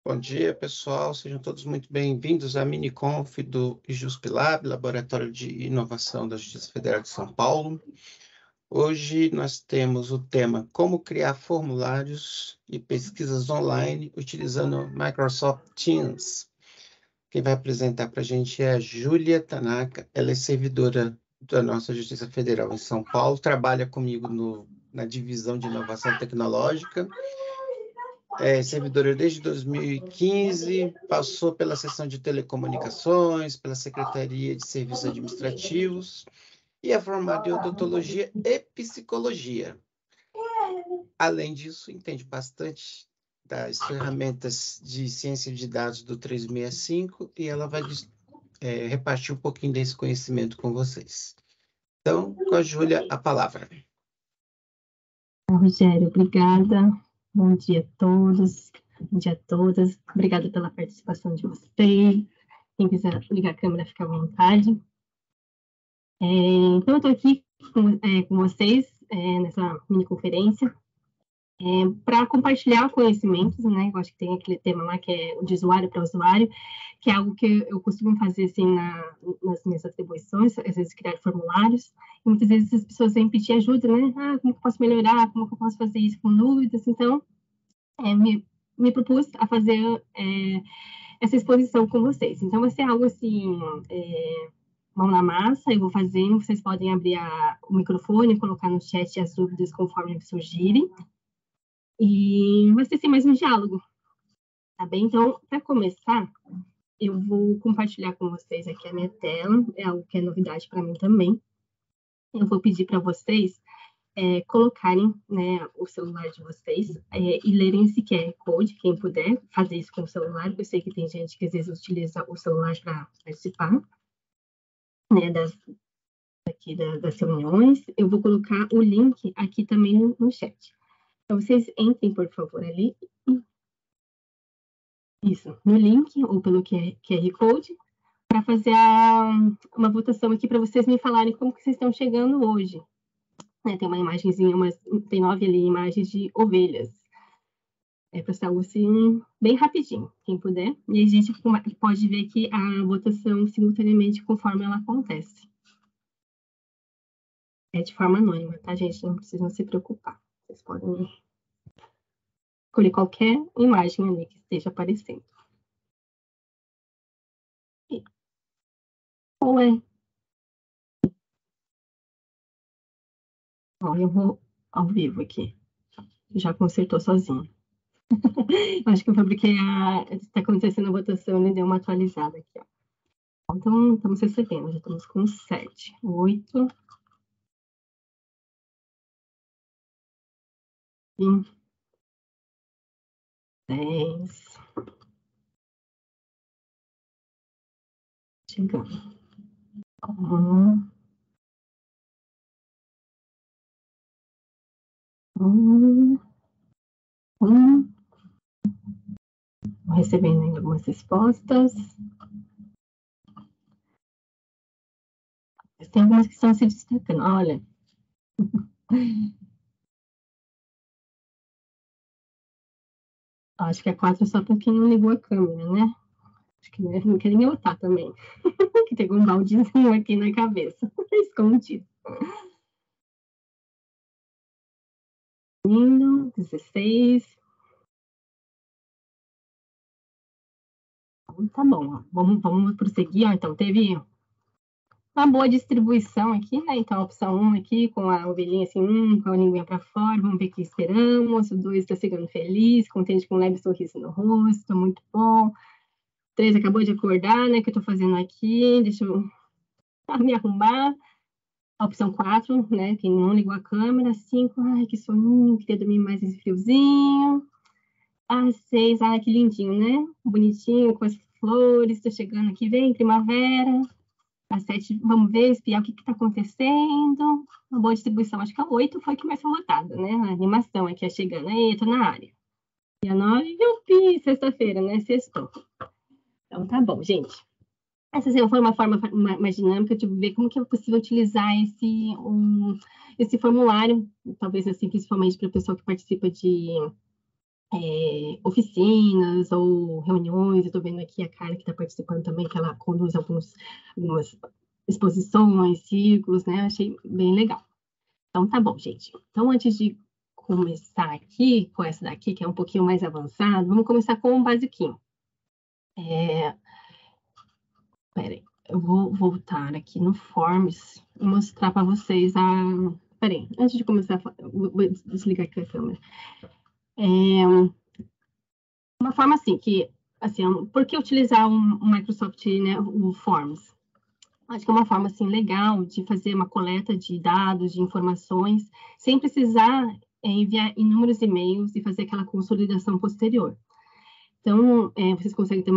Bom dia, pessoal. Sejam todos muito bem-vindos à miniconf do IJuSPLab, Laboratório de Inovação da Justiça Federal de São Paulo. Hoje nós temos o tema Como criar formulários e pesquisas online utilizando Microsoft Teams. Quem vai apresentar para a gente é a Júlia Tanaka. Ela é servidora da nossa Justiça Federal em São Paulo, trabalha comigo na divisão de inovação tecnológica. É servidora desde 2015, passou pela seção de telecomunicações, pela Secretaria de Serviços Administrativos e é formada em odontologia e psicologia. Além disso, entende bastante das ferramentas de ciência de dados do 365 e ela vai repartir um pouquinho desse conhecimento com vocês. Então, com a Júlia, a palavra. Rogério, obrigada. Bom dia a todos, bom dia a todas. Obrigada pela participação de vocês. Quem quiser ligar a câmera, fica à vontade. Então, eu estou aqui com vocês nessa mini-conferência para compartilhar conhecimentos, né? Eu acho que tem aquele tema lá que é o de usuário para usuário, que é algo que eu costumo fazer assim nas minhas atribuições, às vezes criar formulários, e muitas vezes as pessoas vêm pedir ajuda, né? Como que eu posso melhorar? Como que eu posso fazer isso com dúvidas? Então, me propus a fazer essa exposição com vocês. Então, vai ser algo assim, mão na massa, eu vou fazendo, vocês podem abrir o microfone, colocar no chat as dúvidas conforme surgirem, e vai ser assim, mais um diálogo, tá bem? Então, para começar, eu vou compartilhar com vocês aqui a minha tela, é algo que é novidade para mim também. Eu vou pedir para vocês colocarem, né, o celular de vocês e lerem esse QR Code, quem puder fazer isso com o celular. Eu sei que tem gente que às vezes utiliza o celular para participar, né, das reuniões. Eu vou colocar o link aqui também no chat. Então, vocês entrem, por favor, ali. Isso, no link ou pelo QR Code, para fazer uma votação aqui para vocês me falarem como que vocês estão chegando hoje. Tem uma imagenzinha, tem 9 ali imagens de ovelhas. Para ser algo assim, bem rapidinho, quem puder. E a gente pode ver aqui a votação simultaneamente conforme ela acontece. É de forma anônima, tá, gente? Não precisam se preocupar. Vocês podem escolher qualquer imagem ali que esteja aparecendo. Ou eu vou ao vivo aqui. Já consertou sozinho. Acho que eu fabriquei está acontecendo a votação, ele deu uma atualizada aqui, ó. Então, estamos recebendo, já estamos com 7, 8, 10. Chegando. 1. Recebendo ainda algumas respostas. Tem algumas que estão se destacando. Olha. Acho que a 4 só para quem não ligou a câmera, né? Acho que não quer nem botar também. Que tem um baldezinho aqui na cabeça. Escondido. 16. Tá bom, vamos prosseguir. Então, teve uma boa distribuição aqui, né? Então, a opção 1 aqui, com a ovelhinha assim, com a linguinha para fora, vamos ver o que esperamos. O 2 está chegando feliz, contente com um leve sorriso no rosto, muito bom. 3 acabou de acordar, né? Que eu tô fazendo aqui, deixa eu me arrumar. A opção 4, né? Quem não ligou a câmera. 5, ai, que soninho, queria dormir mais esse friozinho. 6, ai, que lindinho, né? Bonitinho, com as flores, tô chegando aqui, vem, primavera. A 7, vamos ver, espiar o que está acontecendo. Uma boa distribuição, acho que a 8 foi que mais foi votada, né? A animação aqui é chegando, aí, tô na área. E a 9, yupi, sexta-feira, né? Sextou. Então, tá bom, gente. Essa foi uma forma mais dinâmica de ver como que é possível utilizar esse formulário, talvez assim, principalmente para o pessoal que participa de oficinas ou reuniões. Eu estou vendo aqui a Carla que está participando também, que ela conduz algumas exposições, círculos, né? Achei bem legal. Então, tá bom, gente. Então, antes de começar aqui, com essa daqui, que é um pouquinho mais avançado, vamos começar com um basiquinho. Peraí, eu vou voltar aqui no Forms e mostrar para vocês a... Peraí, antes de começar, vou desligar aqui a câmera. Uma forma assim, que, assim, por que utilizar um Microsoft, né, o Forms? Acho que é uma forma, assim, legal de fazer uma coleta de dados, de informações, sem precisar enviar inúmeros e-mails e fazer aquela consolidação posterior. Então, vocês conseguem ter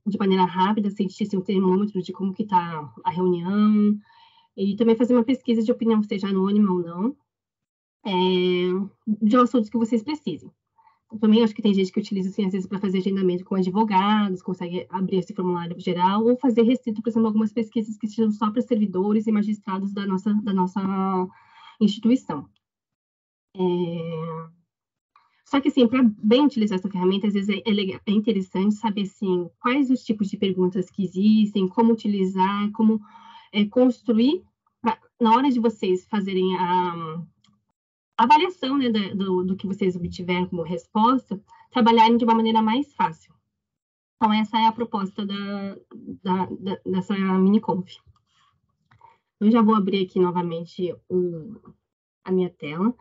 de maneira rápida, sentir assim, um termômetro de como que está a reunião, e também fazer uma pesquisa de opinião, seja anônima ou não, de assuntos que vocês precisem. Eu também acho que tem gente que utiliza, assim, às vezes, para fazer agendamento com advogados, consegue abrir esse formulário geral, ou fazer restrito, por exemplo, algumas pesquisas que sejam só para servidores e magistrados da nossa instituição. Só que, assim, para bem utilizar essa ferramenta, às vezes é interessante saber, assim, quais os tipos de perguntas que existem, como utilizar, como construir, na hora de vocês fazerem a avaliação, né, do que vocês obtiveram como resposta, trabalharem de uma maneira mais fácil. Então, essa é a proposta dessa miniconf. Eu já vou abrir aqui novamente a minha tela.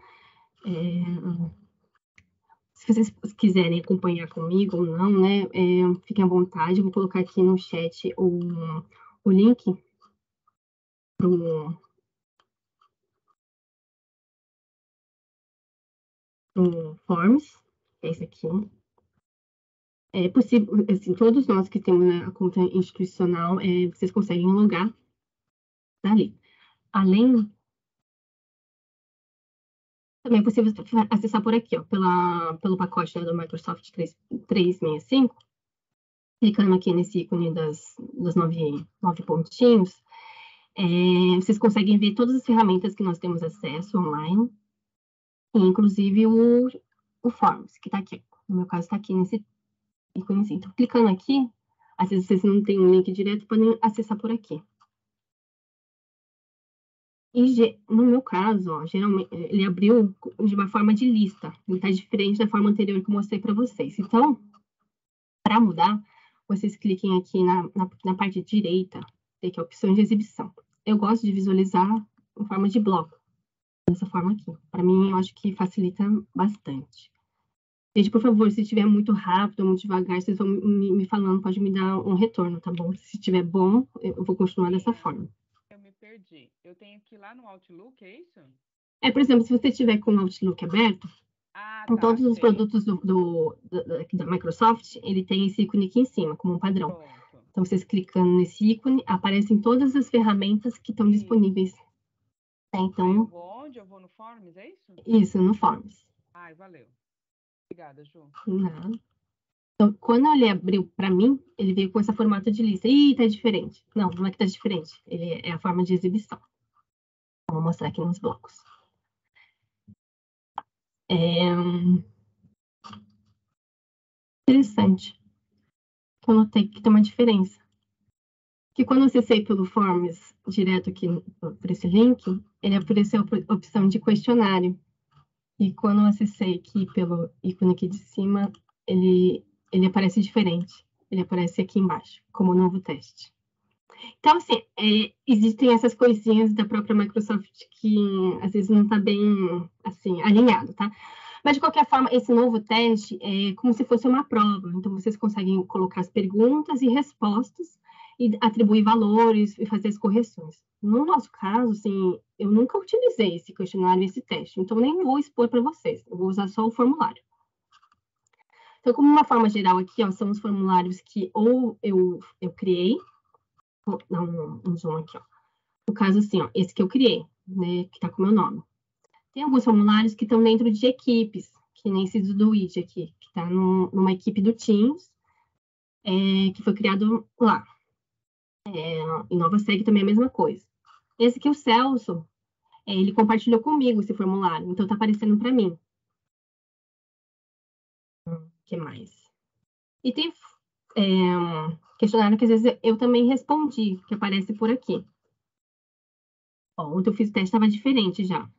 Se vocês quiserem acompanhar comigo ou não, né, fiquem à vontade. Eu vou colocar aqui no chat o link pro Forms, que é esse aqui. É possível, assim, todos nós que temos, né, a conta institucional, vocês conseguem logar dali. Além, também é possível acessar por aqui, ó, pelo pacote, né, do Microsoft 365, clicando aqui nesse ícone das 9 pontinhos, vocês conseguem ver todas as ferramentas que nós temos acesso online, inclusive o Forms, que está aqui. No meu caso, está aqui nesse íconezinho. Então, clicando aqui, às vezes vocês não têm um link direto, podem acessar por aqui. E no meu caso, ó, geralmente, ele abriu de uma forma de lista. Ele está diferente da forma anterior que eu mostrei para vocês. Então, para mudar, vocês cliquem aqui na parte direita, tem aqui a opção de exibição. Eu gosto de visualizar em forma de bloco, dessa forma aqui. Para mim, eu acho que facilita bastante. Gente, por favor, se estiver muito rápido, muito devagar, vocês vão me falando, pode me dar um retorno, tá bom? Se estiver bom, eu vou continuar dessa forma. Eu me perdi. Eu tenho que ir lá no Outlook, é isso? Por exemplo, se você tiver com o Outlook aberto, em todos os produtos da Microsoft, ele tem esse ícone aqui em cima, como um padrão. Pronto. Então, vocês clicando nesse ícone, aparecem todas as ferramentas que estão disponíveis. Então, eu vou onde? Eu vou no Forms, é isso? Isso, no Forms. Ai, valeu. Obrigada, Ju. Não. Então, quando ele abriu para mim, ele veio com esse formato de lista. Ih, tá diferente. Não, não é que tá diferente. Ele é a forma de exibição. Vou mostrar aqui nos blocos. Interessante. Eu notei que tem uma diferença. Que quando eu acessei pelo Forms, direto aqui por esse link, ele apareceu a opção de questionário. E quando eu acessei aqui pelo ícone aqui de cima, ele aparece diferente. Ele aparece aqui embaixo, como novo teste. Então, assim, existem essas coisinhas da própria Microsoft que, às vezes, não está bem, assim, alinhado, tá? Mas, de qualquer forma, esse novo teste é como se fosse uma prova. Então, vocês conseguem colocar as perguntas e respostas e atribuir valores e fazer as correções. No nosso caso, assim, eu nunca utilizei esse questionário e esse teste, então nem vou expor para vocês. Eu vou usar só o formulário. Então, como uma forma geral aqui, ó, são os formulários que ou eu criei. Vou dar um zoom aqui, ó. No caso, assim, ó, esse que eu criei, né, que tá com o meu nome. Tem alguns formulários que estão dentro de equipes, que nem esse do Luigi aqui, que está numa equipe do Teams, que foi criado lá. Em Nova Seg também é a mesma coisa. Esse aqui, o Celso, ele compartilhou comigo esse formulário, então está aparecendo para mim. que mais? E tem questionário que às vezes eu também respondi, que aparece por aqui. Ó, ontem eu fiz o teste, estava diferente já.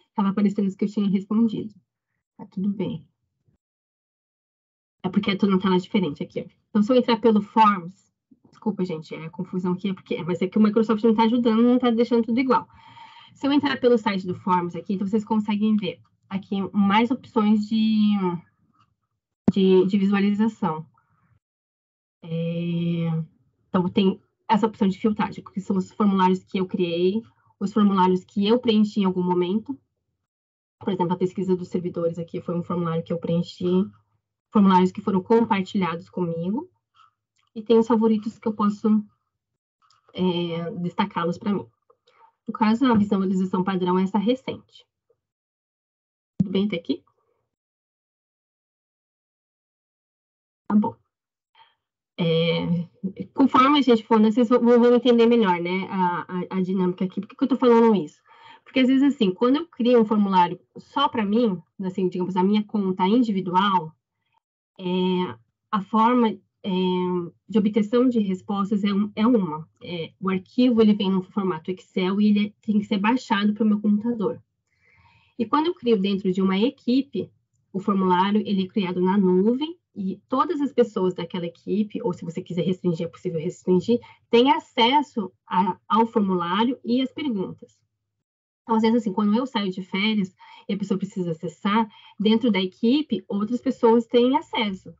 Estava aparecendo os que eu tinha respondido. Tá tudo bem. É porque eu tô na tela diferente aqui, ó. Então, se eu entrar pelo Forms, desculpa, gente, é a confusão aqui, mas é que o Microsoft não está ajudando, não está deixando tudo igual. Se eu entrar pelo site do Forms aqui, então vocês conseguem ver aqui mais opções de visualização. Então, tem essa opção de filtragem, que são os formulários que eu criei, os formulários que eu preenchi em algum momento. Por exemplo, a pesquisa dos servidores aqui foi um formulário que eu preenchi, formulários que foram compartilhados comigo, e tem os favoritos que eu posso destacá-los para mim. No caso, a visualização padrão é essa recente. Tudo bem até aqui? Tá bom. Conforme a gente for, vocês vão entender melhor, né, a dinâmica aqui. Por que eu tô falando isso? Porque, às vezes, assim, quando eu crio um formulário só para mim, assim, digamos, a minha conta individual, a forma de obtenção de respostas é uma. O arquivo, ele vem no formato Excel e ele tem que ser baixado para o meu computador. E quando eu crio dentro de uma equipe, o formulário, ele é criado na nuvem e todas as pessoas daquela equipe, ou se você quiser restringir, é possível restringir, têm acesso ao formulário e às perguntas. Então, às vezes, assim, quando eu saio de férias e a pessoa precisa acessar, dentro da equipe, outras pessoas têm acesso.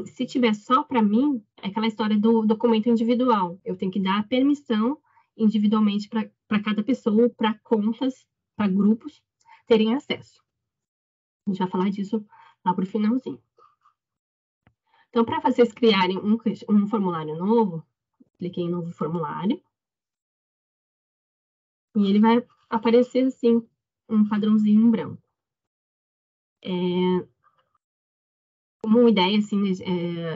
Se tiver só para mim, é aquela história do documento individual. Eu tenho que dar permissão individualmente para cada pessoa, para contas, para grupos terem acesso. A gente vai falar disso lá para o finalzinho. Então, para vocês criarem um formulário novo, cliquei em novo formulário. E ele vai aparecer assim, um padrãozinho em branco. Como uma ideia, assim,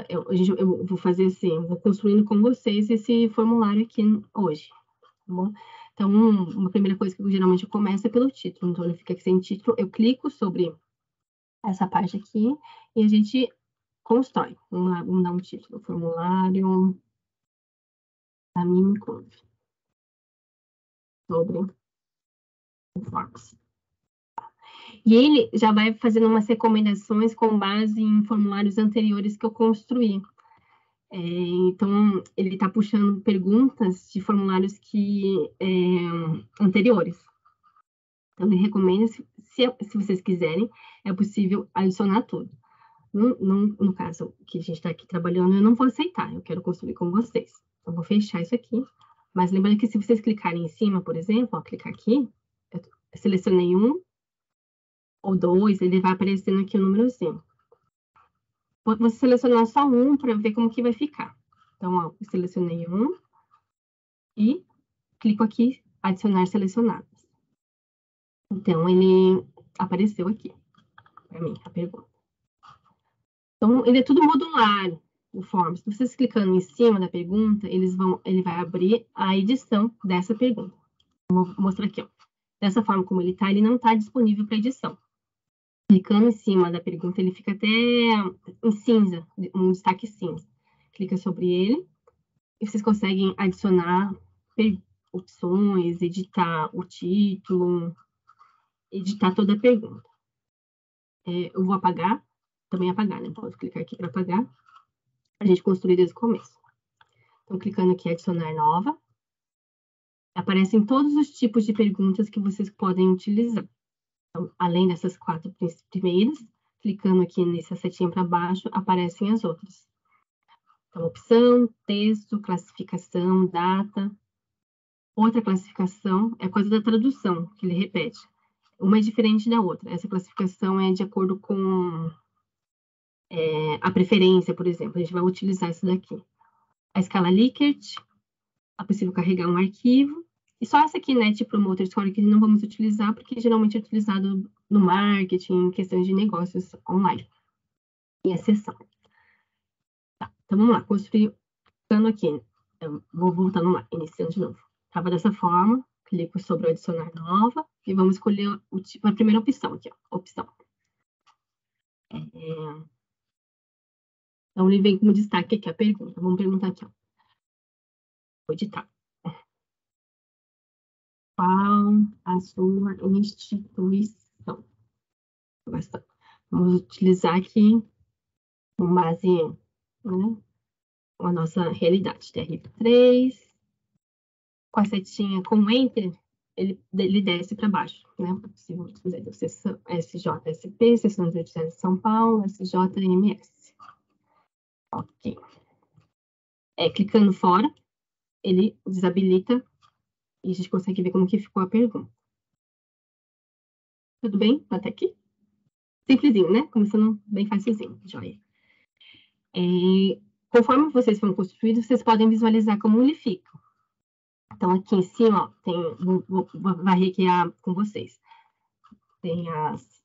eu vou fazer assim, eu vou construindo com vocês esse formulário aqui hoje, tá bom? Então, uma primeira coisa que geralmente eu começo é pelo título. Então, ele fica aqui sem título, eu clico sobre essa parte aqui e a gente constrói. Vamos lá, vamos dar um título. Formulário da Minicurve sobre o Forms. E ele já vai fazendo umas recomendações com base em formulários anteriores que eu construí. Então, ele está puxando perguntas de formulários anteriores. Então, ele recomenda, se vocês quiserem, é possível adicionar tudo. No caso que a gente está aqui trabalhando, eu não vou aceitar, eu quero construir com vocês. Então, vou fechar isso aqui. Mas lembrando que se vocês clicarem em cima, por exemplo, ó, clicar aqui, eu selecionei um ou dois, ele vai aparecendo aqui o númerozinho. Vou selecionar só um para ver como que vai ficar. Então, ó, eu selecionei um e clico aqui, adicionar selecionados. Então, ele apareceu aqui para mim, a pergunta. Então, ele é tudo modular, o Forms. Se vocês clicando em cima da pergunta, ele vai abrir a edição dessa pergunta. Vou mostrar aqui, ó. Dessa forma como ele está, ele não está disponível para edição. Clicando em cima da pergunta, ele fica até em cinza, um destaque cinza. Clica sobre ele e vocês conseguem adicionar opções, editar o título, editar toda a pergunta. Eu vou apagar, também apagar, né? Posso clicar aqui para apagar, a gente construir desde o começo. Então, clicando aqui em adicionar nova, aparecem todos os tipos de perguntas que vocês podem utilizar. Então, além dessas 4 primeiras, clicando aqui nessa setinha para baixo, aparecem as outras. Então, opção, texto, classificação, data. Outra classificação é coisa da tradução, que ele repete. Uma é diferente da outra. Essa classificação é de acordo com a preferência, por exemplo. A gente vai utilizar isso daqui. A escala Likert, é possível carregar um arquivo. E só essa aqui, Net Promoter Score, que não vamos utilizar, porque geralmente é utilizado no marketing, em questões de negócios online. E exceção. Tá, então vamos lá, construir, clicando aqui. Eu vou voltando lá, iniciando de novo. Estava dessa forma, clico sobre adicionar nova, e vamos escolher a primeira opção aqui, ó, opção. Então, ele vem como destaque aqui a pergunta. Vamos perguntar aqui, ó. Vou editar. Qual a sua instituição? Vamos utilizar aqui com base, né, a nossa realidade. TR3, com a setinha com Enter, ele desce para baixo, né? Se você fizer SJSP, Seção de Justiça de São Paulo, SJMS. Ok. Clicando fora, ele desabilita e a gente consegue ver como que ficou a pergunta. Tudo bem? Até aqui? Simplesinho, né? Começando bem facilzinho. Joia. Conforme vocês foram construídos, vocês podem visualizar como ele fica. Então, aqui em cima, ó, vou varrer aqui com vocês. Tem as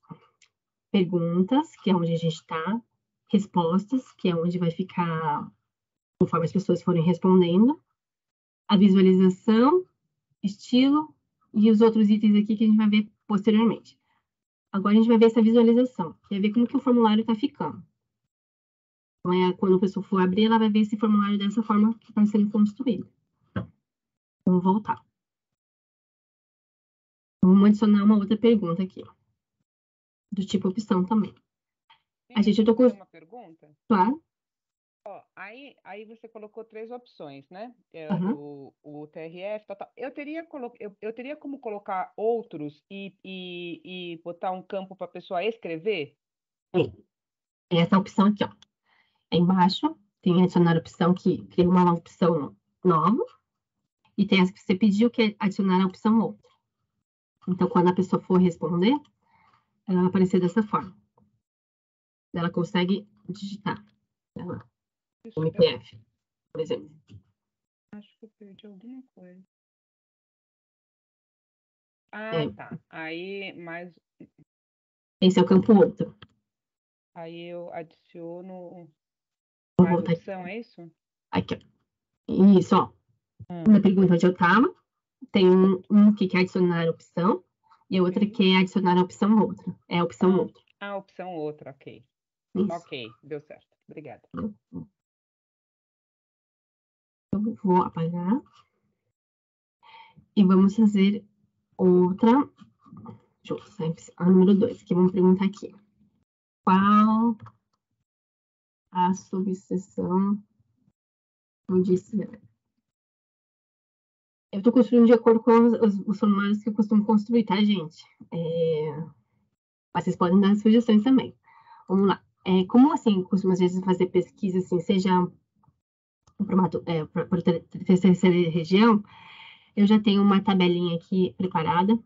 perguntas, que é onde a gente está, respostas, que é onde vai ficar conforme as pessoas forem respondendo, a visualização, estilo e os outros itens aqui que a gente vai ver posteriormente. Agora a gente vai ver essa visualização, que é ver como que o formulário está ficando. Então, quando a pessoa for abrir, ela vai ver esse formulário dessa forma que está sendo construído. Vamos voltar. Vamos adicionar uma outra pergunta aqui, do tipo opção também. A gente eu tô com uma pergunta. Claro. Ó, aí você colocou 3 opções, né? O TRF, tal. Eu teria como colocar outros e botar um campo para a pessoa escrever? Essa opção aqui, ó. Aí embaixo tem adicionar opção que cria uma opção nova e tem as que você pediu que é adicionar a opção outra. Então, quando a pessoa for responder, ela vai aparecer dessa forma. Ela consegue digitar. MPF, por exemplo. Acho que eu perdi alguma coisa. Tá. Aí, mais... Esse é o campo outro. Aí eu adiciono mais opção, é isso? Aqui, ó. Isso, ó. Na pergunta onde eu estava, tem um que quer adicionar a opção e a outra que é adicionar a opção outra. É a opção outra. A opção outra, ok. Isso. Ok, deu certo. Obrigada. Eu vou apagar. E vamos fazer outra juntos. A número 2, que vamos perguntar aqui. Qual a subseção judiciária? Eu estou construindo de acordo com os formulários que eu costumo construir, tá, gente? Mas vocês podem dar sugestões também. Vamos lá. Como assim, eu costumo às vezes fazer pesquisa, assim, seja para terceira região, eu já tenho uma tabelinha aqui preparada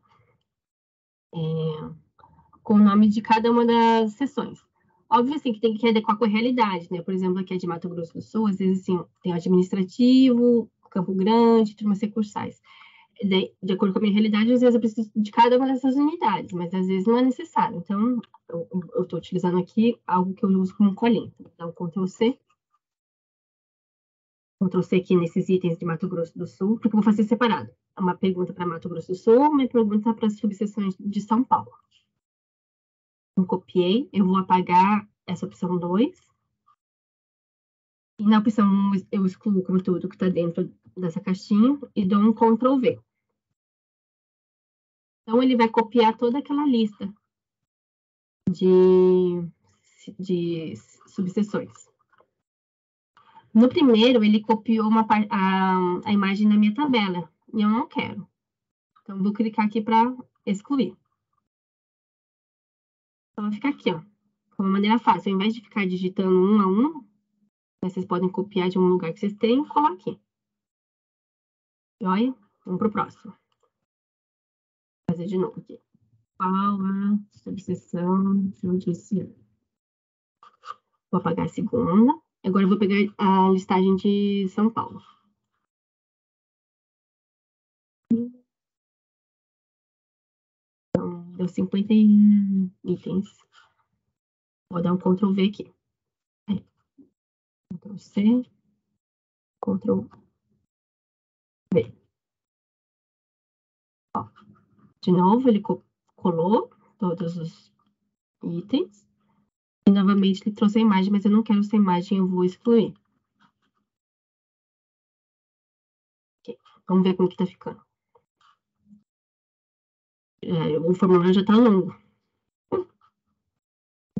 com o nome de cada uma das sessões. Óbvio, assim, que tem que adequar com a realidade, né? Por exemplo, aqui é de Mato Grosso do Sul, às vezes, assim, tem o administrativo, Campo Grande, turmas recursais. De acordo com a minha realidade, às vezes eu preciso de cada uma dessas unidades, mas às vezes não é necessário. Então, eu estou utilizando aqui algo que eu uso como colinha. Então, Ctrl+C. Ctrl+C aqui nesses itens de Mato Grosso do Sul, porque eu vou fazer separado. Uma pergunta para Mato Grosso do Sul, uma pergunta para as subseções de São Paulo. Eu copiei, eu vou apagar essa opção 2. E na opção 1, eu excluo como tudo que está dentro dessa caixinha e dou um Ctrl+V. Então, ele vai copiar toda aquela lista de subseções. No primeiro, ele copiou a imagem da minha tabela, e eu não quero. Então, vou clicar aqui para excluir. Então, vai ficar aqui, ó, de uma maneira fácil. Ao invés de ficar digitando um a um, vocês podem copiar de um lugar que vocês têm e colar aqui. Olha, vamos para o próximo. Vou fazer de novo aqui. Qual a subseção judiciária? Vou apagar a segunda. Agora eu vou pegar a listagem de São Paulo. Então, deu 51 itens. Vou dar um Ctrl+V aqui. Ctrl+C, Ctrl+V. Ó, de novo, ele colou todos os itens. E, novamente, ele trouxe a imagem, mas eu não quero essa imagem, eu vou excluir. Okay. Vamos ver como que tá ficando. O formulário já tá longo.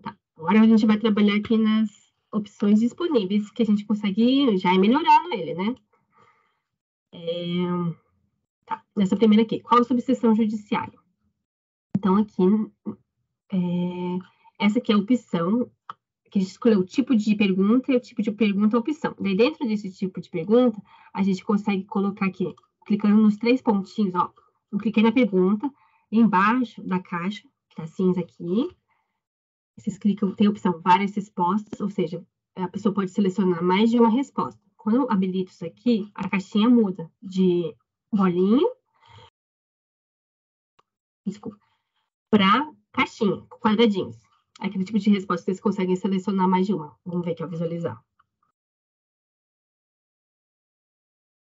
Tá. Agora a gente vai trabalhar aqui nas opções disponíveis, que a gente consegue já ir melhorando ele, né? Tá. Nessa primeira aqui, qual a subseção judiciária? Então, aqui, essa aqui é a opção, que a gente escolheu o tipo de pergunta e o tipo de pergunta a opção. Daí, dentro desse tipo de pergunta, a gente consegue colocar aqui, clicando nos 3 pontinhos, ó. Eu cliquei na pergunta, embaixo da caixa, que tá cinza aqui, vocês clicam, tem a opção várias respostas, ou seja, a pessoa pode selecionar mais de uma resposta. Quando eu habilito isso aqui, a caixinha muda de bolinho, desculpa, para caixinha, quadradinhos. Aquele tipo de resposta vocês conseguem selecionar mais de uma. Vamos ver aqui, ó, visualizar.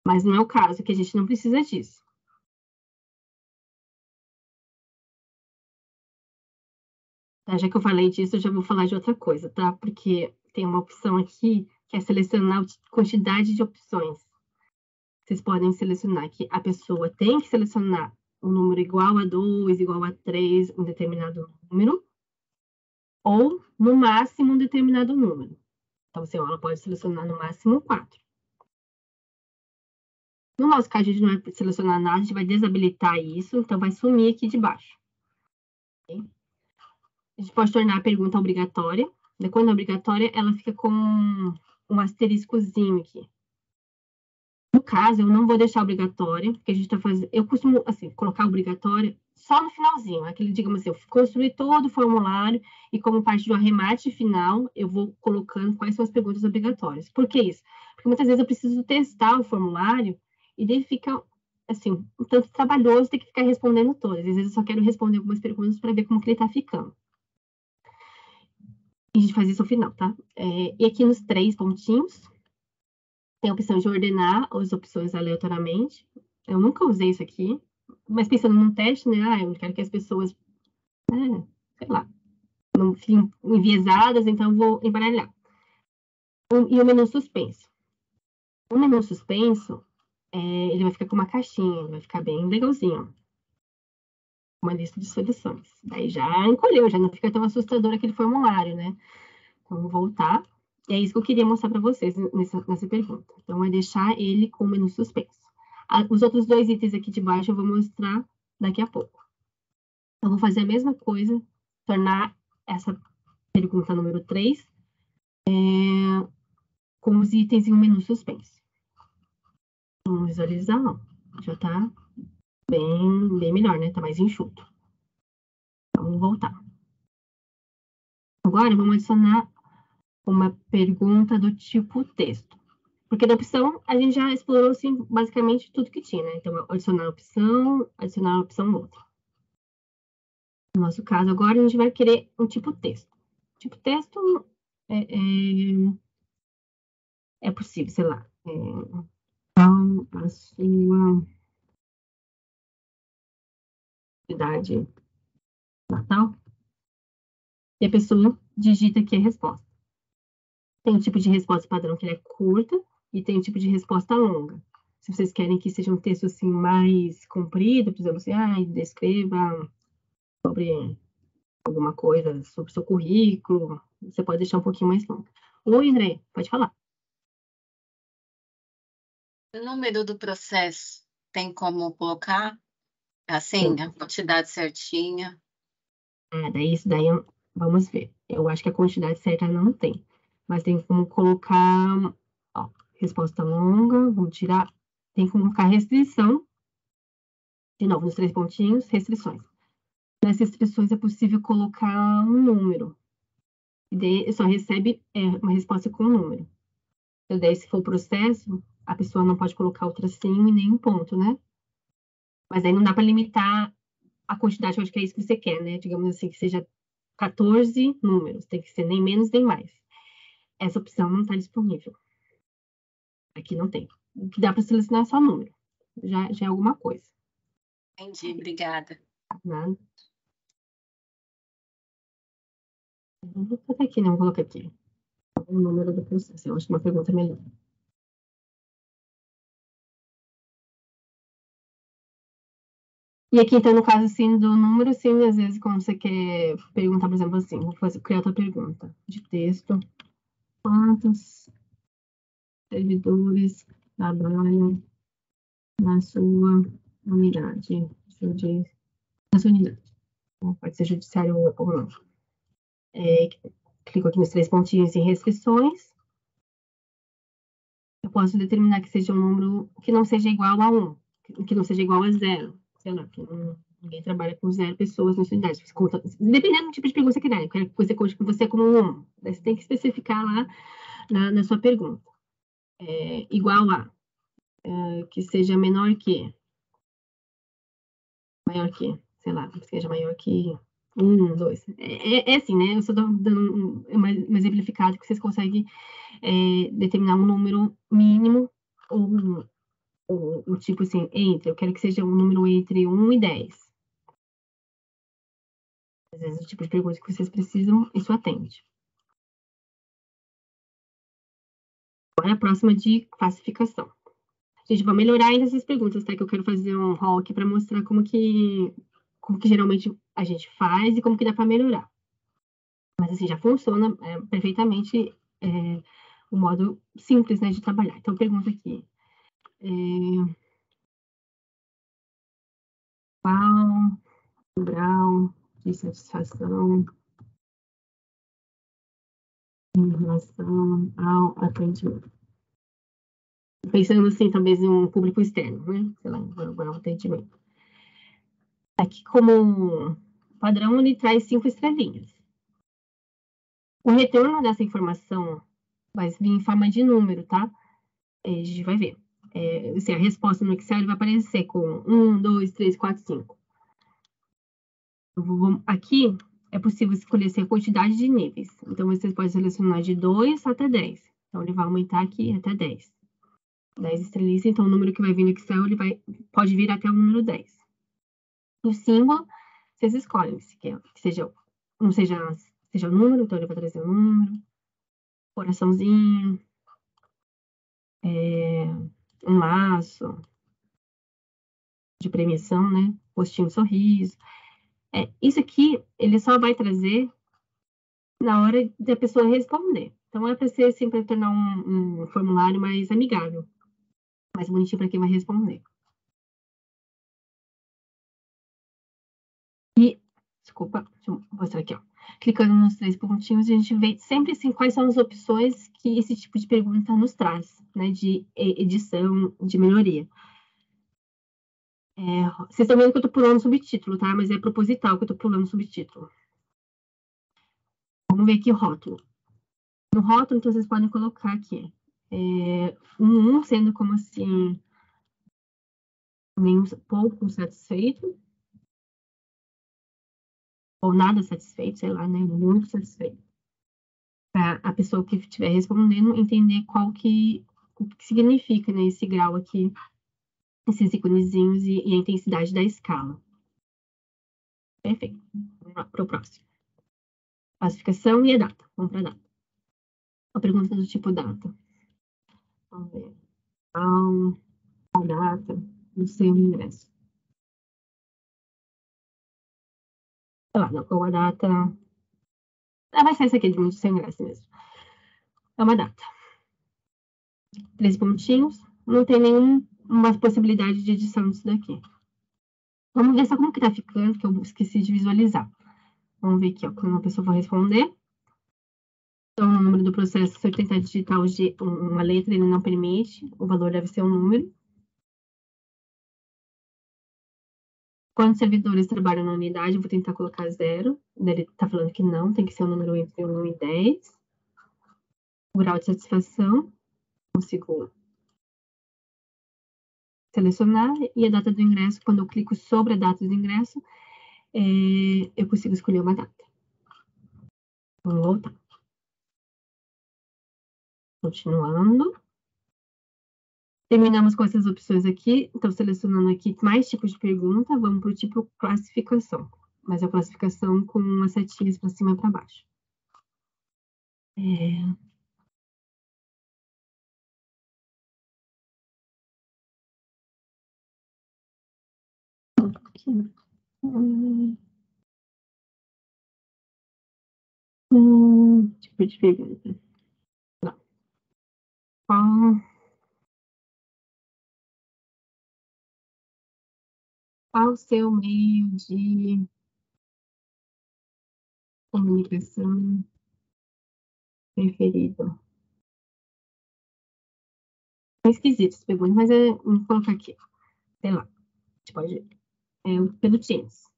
Mas não é o caso, que a gente não precisa disso. Tá? Já que eu falei disso, eu já vou falar de outra coisa, tá? Porque tem uma opção aqui que é selecionar a quantidade de opções. Vocês podem selecionar que a pessoa tem que selecionar um número igual a 2, igual a 3, um determinado número, ou no máximo um determinado número. Então, assim, ela pode selecionar no máximo 4. No nosso caso, a gente não vai selecionar nada, a gente vai desabilitar isso, então vai sumir aqui de baixo. Okay? A gente pode tornar a pergunta obrigatória. Quando é obrigatória, ela fica com um asteriscozinho aqui. No caso, eu não vou deixar obrigatória, porque a gente está fazendo... Eu costumo, assim, colocar obrigatória só no finalzinho. Aquele, digamos assim, eu construí todo o formulário e como parte do arremate final, eu vou colocando quais são as perguntas obrigatórias. Por que isso? Porque muitas vezes eu preciso testar o formulário e daí fica, assim, um tanto trabalhoso ter que ficar respondendo todas. Às vezes eu só quero responder algumas perguntas para ver como que ele está ficando. E a gente faz isso ao final, tá? E aqui nos 3 pontinhos, tem a opção de ordenar as opções aleatoriamente. Eu nunca usei isso aqui, mas pensando num teste, né? Eu quero que as pessoas, sei lá, não fiquem enviesadas, então eu vou embaralhar. E o menu suspenso. O menu suspenso, ele vai ficar com uma caixinha, ele vai ficar bem legalzinho. Uma lista de soluções. Daí já encolheu, já não fica tão assustador aquele formulário, né? Então, vou voltar. E é isso que eu queria mostrar para vocês nessa pergunta. Então, é deixar ele com o menu suspenso. Os outros 2 itens aqui de baixo eu vou mostrar daqui a pouco. Eu vou fazer a mesma coisa, tornar essa pergunta número 3 com os itens em um menu suspenso. Vamos visualizar, ó. Já está bem melhor, né? Está mais enxuto. Então, vamos voltar. Agora, vamos adicionar uma pergunta do tipo texto. Porque da opção, a gente já explorou, assim, basicamente tudo que tinha, né? Então, adicionar a opção outra. No nosso caso, agora, a gente vai querer um tipo texto. Tipo texto é possível, sei lá. Qual a sua idade natal? E a pessoa digita aqui a resposta. Tem um tipo de resposta padrão que ele é curta e tem um tipo de resposta longa. Se vocês querem que seja um texto assim mais comprido, por exemplo, assim, descreva sobre alguma coisa sobre o seu currículo, você pode deixar um pouquinho mais longo. Oi, André, pode falar. O número do processo tem como colocar assim, a quantidade certinha? Isso daí, vamos ver. Eu acho que a quantidade certa não tem. Mas tem como colocar, ó, resposta longa, vamos tirar, tem como colocar restrição. De novo, nos 3 pontinhos, restrições. Nas restrições é possível colocar um número. E daí só recebe uma resposta com um número. E daí, se for o processo, a pessoa não pode colocar o tracinho e nem um ponto, né? Mas aí não dá para limitar a quantidade, eu acho que é isso que você quer, né? Digamos assim, que seja 14 números, tem que ser nem menos nem mais. Essa opção não está disponível. Aqui não tem. O que dá para selecionar é só número. Já é alguma coisa. Entendi, obrigada. Nada. Vou botar aqui, não, vou colocar aqui. O número do processo. Eu acho que uma pergunta melhor. E aqui, então, no caso, assim, do número, assim, às vezes, quando você quer perguntar, por exemplo, assim, vou criar outra pergunta de texto. Quantos servidores trabalham na sua unidade? Na sua unidade. Pode ser judiciário ou não. Clico aqui nos 3 pontinhos em restrições. Eu posso determinar que seja um número que não seja igual a 1, que não seja igual a 0. Sei lá, que ninguém trabalha com 0 pessoas na sua unidade. Dependendo do tipo de pergunta que der, eu quero que você conte com você como um 1. Daí você tem que especificar lá na sua pergunta. Igual a, que seja menor que, maior que, sei lá, que seja maior que 1, 2. É assim, né? Eu estou dando um exemplificado que vocês conseguem determinar um número mínimo ou tipo assim, eu quero que seja um número entre 1 e 10. Às vezes, o tipo de pergunta que vocês precisam, isso atende. Agora, a próxima de classificação. Gente, vou melhorar ainda essas perguntas, tá? Que eu quero fazer um haul aqui para mostrar como que geralmente a gente faz e como que dá para melhorar. Mas, assim, já funciona perfeitamente o modo simples, né, de trabalhar. Então, pergunta aqui. Qual o grau de satisfação em relação ao atendimento? Pensando, assim, talvez em um público externo, né? Sei lá, um atendimento. Aqui, como padrão, ele traz 5 estrelinhas. O retorno dessa informação vai vir em forma de número, tá? A gente vai ver. Assim, a resposta no Excel vai aparecer com 1, 2, 3, 4, 5. Aqui é possível escolher a quantidade de níveis. Então, vocês podem selecionar de 2 até 10. Então, ele vai aumentar aqui até 10. 10 estrelinhas, então o número que vai vir no Excel pode vir até o número 10. O símbolo, vocês escolhem se quer que seja um número, então ele vai trazer um número, coraçãozinho, um laço de premiação, né? Postinho de sorriso. Isso aqui, ele só vai trazer na hora da pessoa responder. Então, é para ser assim, para tornar um formulário mais amigável, mais bonitinho para quem vai responder. E, desculpa, deixa eu mostrar aqui, ó. Clicando nos 3 pontinhos, a gente vê sempre assim quais são as opções que esse tipo de pergunta nos traz, né? De edição, de melhoria. Vocês estão vendo que eu estou pulando subtítulo, tá? Mas é proposital que eu estou pulando subtítulo. Vamos ver aqui o rótulo. No rótulo, então, vocês podem colocar aqui um sendo como assim, pouco satisfeito, ou nada satisfeito, sei lá, né? Muito satisfeito. Para a pessoa que estiver respondendo entender o que significa, né, esse grau aqui, esses íconezinhos e a intensidade da escala. Perfeito. Vamos lá para o próximo. Classificação e a data. Vamos para a data. A pergunta do tipo data. Vamos ver. A data do seu ingresso. Sei lá, não, qual a data... vai ser essa aqui do seu ingresso mesmo. É uma data. 3 pontinhos. Não tem nenhuma possibilidade de edição disso daqui. Vamos ver só como que tá ficando, que eu esqueci de visualizar. Vamos ver aqui, ó, quando a pessoa for responder. Então, o número do processo, se eu tentar digitar uma letra, ele não permite. O valor deve ser um número. Quantos servidores trabalham na unidade? Eu vou tentar colocar 0. Ele está falando que não, tem que ser um número entre 1 e 10. O grau de satisfação, consigo selecionar. E a data do ingresso, quando eu clico sobre a data do ingresso, eu consigo escolher uma data. Vamos voltar. Continuando. Terminamos com essas opções aqui. Então, selecionando aqui mais tipos de pergunta, vamos para o tipo classificação. Mas é a classificação com as setinhas para cima e para baixo. Tipo de pergunta. Não. Qual o seu meio de comunicação preferido? É esquisito essa pergunta, mas vou colocar aqui. Sei lá. A gente pode ver. Pelo Teams.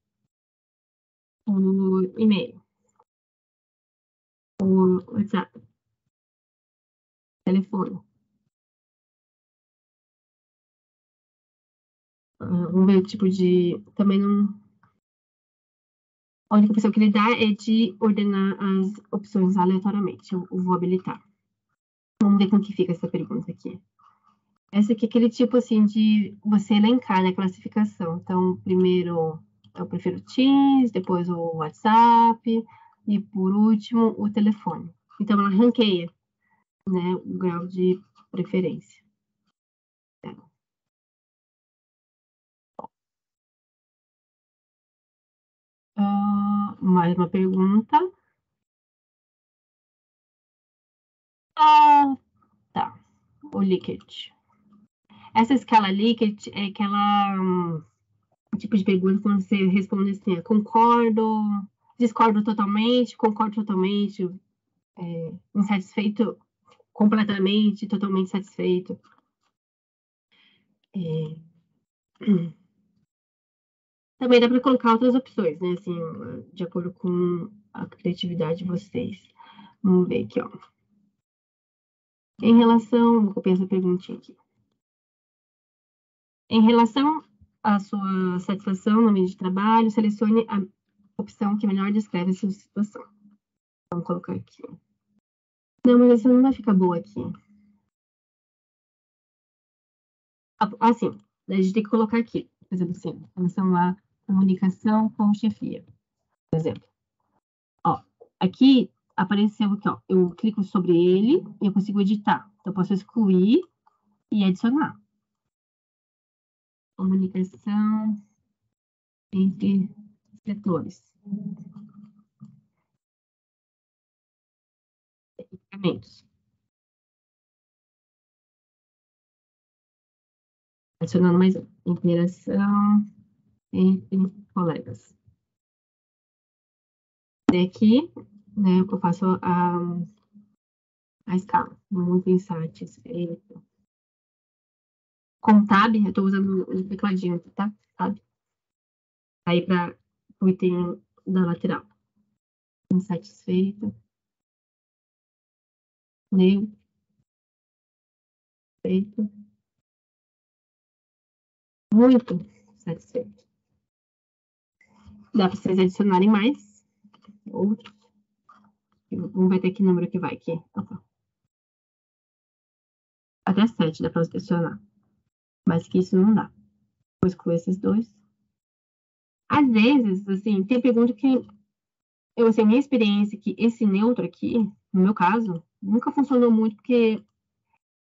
O e-mail. O WhatsApp. Telefone. Vamos ver o tipo de... Também não... A única opção que ele dá é de ordenar as opções aleatoriamente. Eu vou habilitar. Vamos ver como que fica essa pergunta aqui. Essa aqui é aquele tipo, assim, de você elencar, né, a classificação. Então, primeiro, eu prefiro Teams, depois o WhatsApp, e por último, o telefone. Então, ela ranqueia, né, o grau de preferência. Mais uma pergunta. Tá. O Likert. Essa escala Likert é aquela tipo de pergunta quando você responde assim, concordo, discordo totalmente, concordo totalmente, insatisfeito completamente, totalmente satisfeito. Também dá para colocar outras opções, né? Assim, de acordo com a criatividade de vocês. Vamos ver aqui, ó. Em relação, vou copiar essa perguntinha aqui. Em relação à sua satisfação no meio de trabalho, selecione a opção que melhor descreve a sua situação. Vamos colocar aqui. Não, mas essa não vai ficar boa aqui. Assim, a gente tem que colocar aqui, por exemplo, assim, em relação à comunicação com chefia, por exemplo. Ó, aqui apareceu aqui, ó, eu clico sobre ele e eu consigo editar. Então, eu posso excluir e adicionar. Comunicação entre setores. Equipamentos. Adicionando mais um. Interação entre colegas. Daqui, né, eu faço a escala. Muito insatisfeito. Com tab, eu estou usando o tecladinho aqui, tá? Tab. Aí para o item da lateral. Insatisfeito. Neutro. Feito. Muito satisfeito. Dá para vocês adicionarem mais. Outros. Vamos ver até que número que vai aqui. Opa. Até 7 dá para adicionar. Mas que isso não dá. Vou excluir esses dois. Às vezes, assim, tem pergunta que eu, assim, minha experiência que esse neutro aqui, no meu caso, nunca funcionou muito porque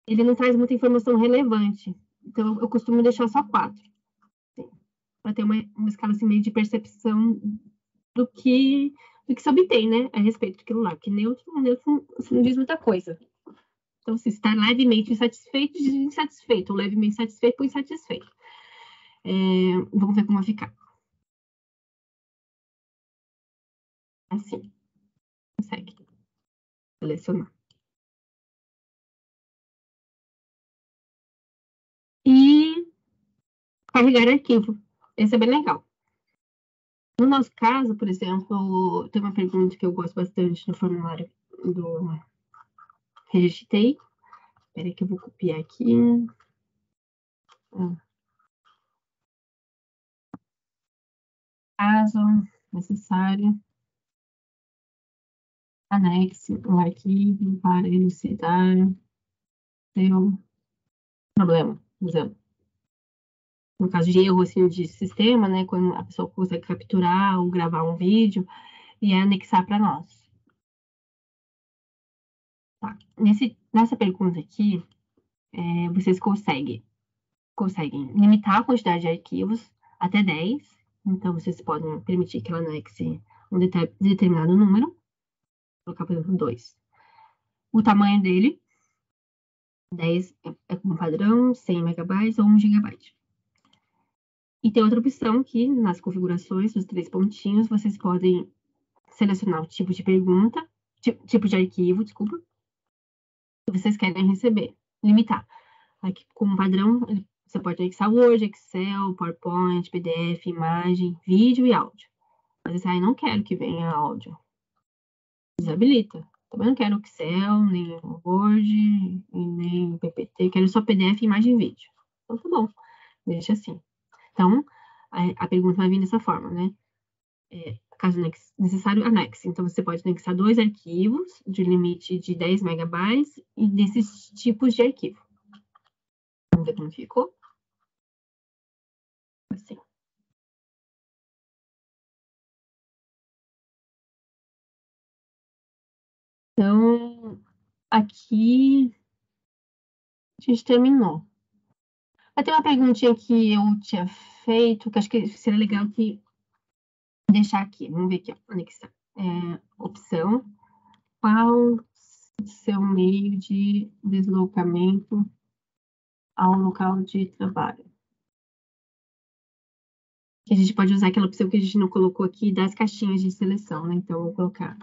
ele não traz muita informação relevante. Então, eu costumo deixar só 4. Para ter uma escala assim, meio de percepção do que se obtém, né? A respeito daquilo lá. Porque neutro assim, não diz muita coisa. Então, se está levemente insatisfeito, diz insatisfeito. Ou levemente satisfeito, ou insatisfeito. Vamos ver como vai ficar. Assim. Consegue selecionar. E carregar arquivo. Esse é bem legal. No nosso caso, por exemplo, tem uma pergunta que eu gosto bastante no formulário do Registrei. Espera aí que eu vou copiar aqui. Caso necessário, anexe o arquivo para elucidar seu problema, por exemplo. No caso de erro assim, de sistema, né, quando a pessoa consegue capturar ou gravar um vídeo e anexar para nós. Tá. Nessa pergunta aqui, vocês conseguem limitar a quantidade de arquivos até 10. Então, vocês podem permitir que ela anexe um determinado número. Vou colocar, por exemplo, 2. O tamanho dele, 10 é como padrão, 100 megabytes ou 1 gigabyte. E tem outra opção que, nas configurações dos 3 pontinhos, vocês podem selecionar o tipo de pergunta, tipo de arquivo, desculpa, que vocês querem receber, limitar. Aqui, como padrão, você pode anexar Word, Excel, PowerPoint, PDF, imagem, vídeo e áudio. Mas esse aí não quero que venha áudio. Desabilita. Também não quero Excel, nem Word, nem PPT. Quero só PDF, imagem e vídeo. Então, tá bom. Deixa assim. Então, a pergunta vai vir dessa forma, né? Caso necessário, anexe. Então, você pode anexar 2 arquivos de limite de 10 megabytes e desses tipos de arquivo. Vamos ver como ficou. Assim. Então, aqui a gente terminou. Vai ter uma perguntinha que eu tinha feito, que acho que seria legal que deixar aqui. Vamos ver aqui, ó, anexar. Opção. Qual seu meio de deslocamento ao local de trabalho? Que a gente pode usar aquela opção que a gente não colocou aqui das caixinhas de seleção, né? Então, eu vou colocar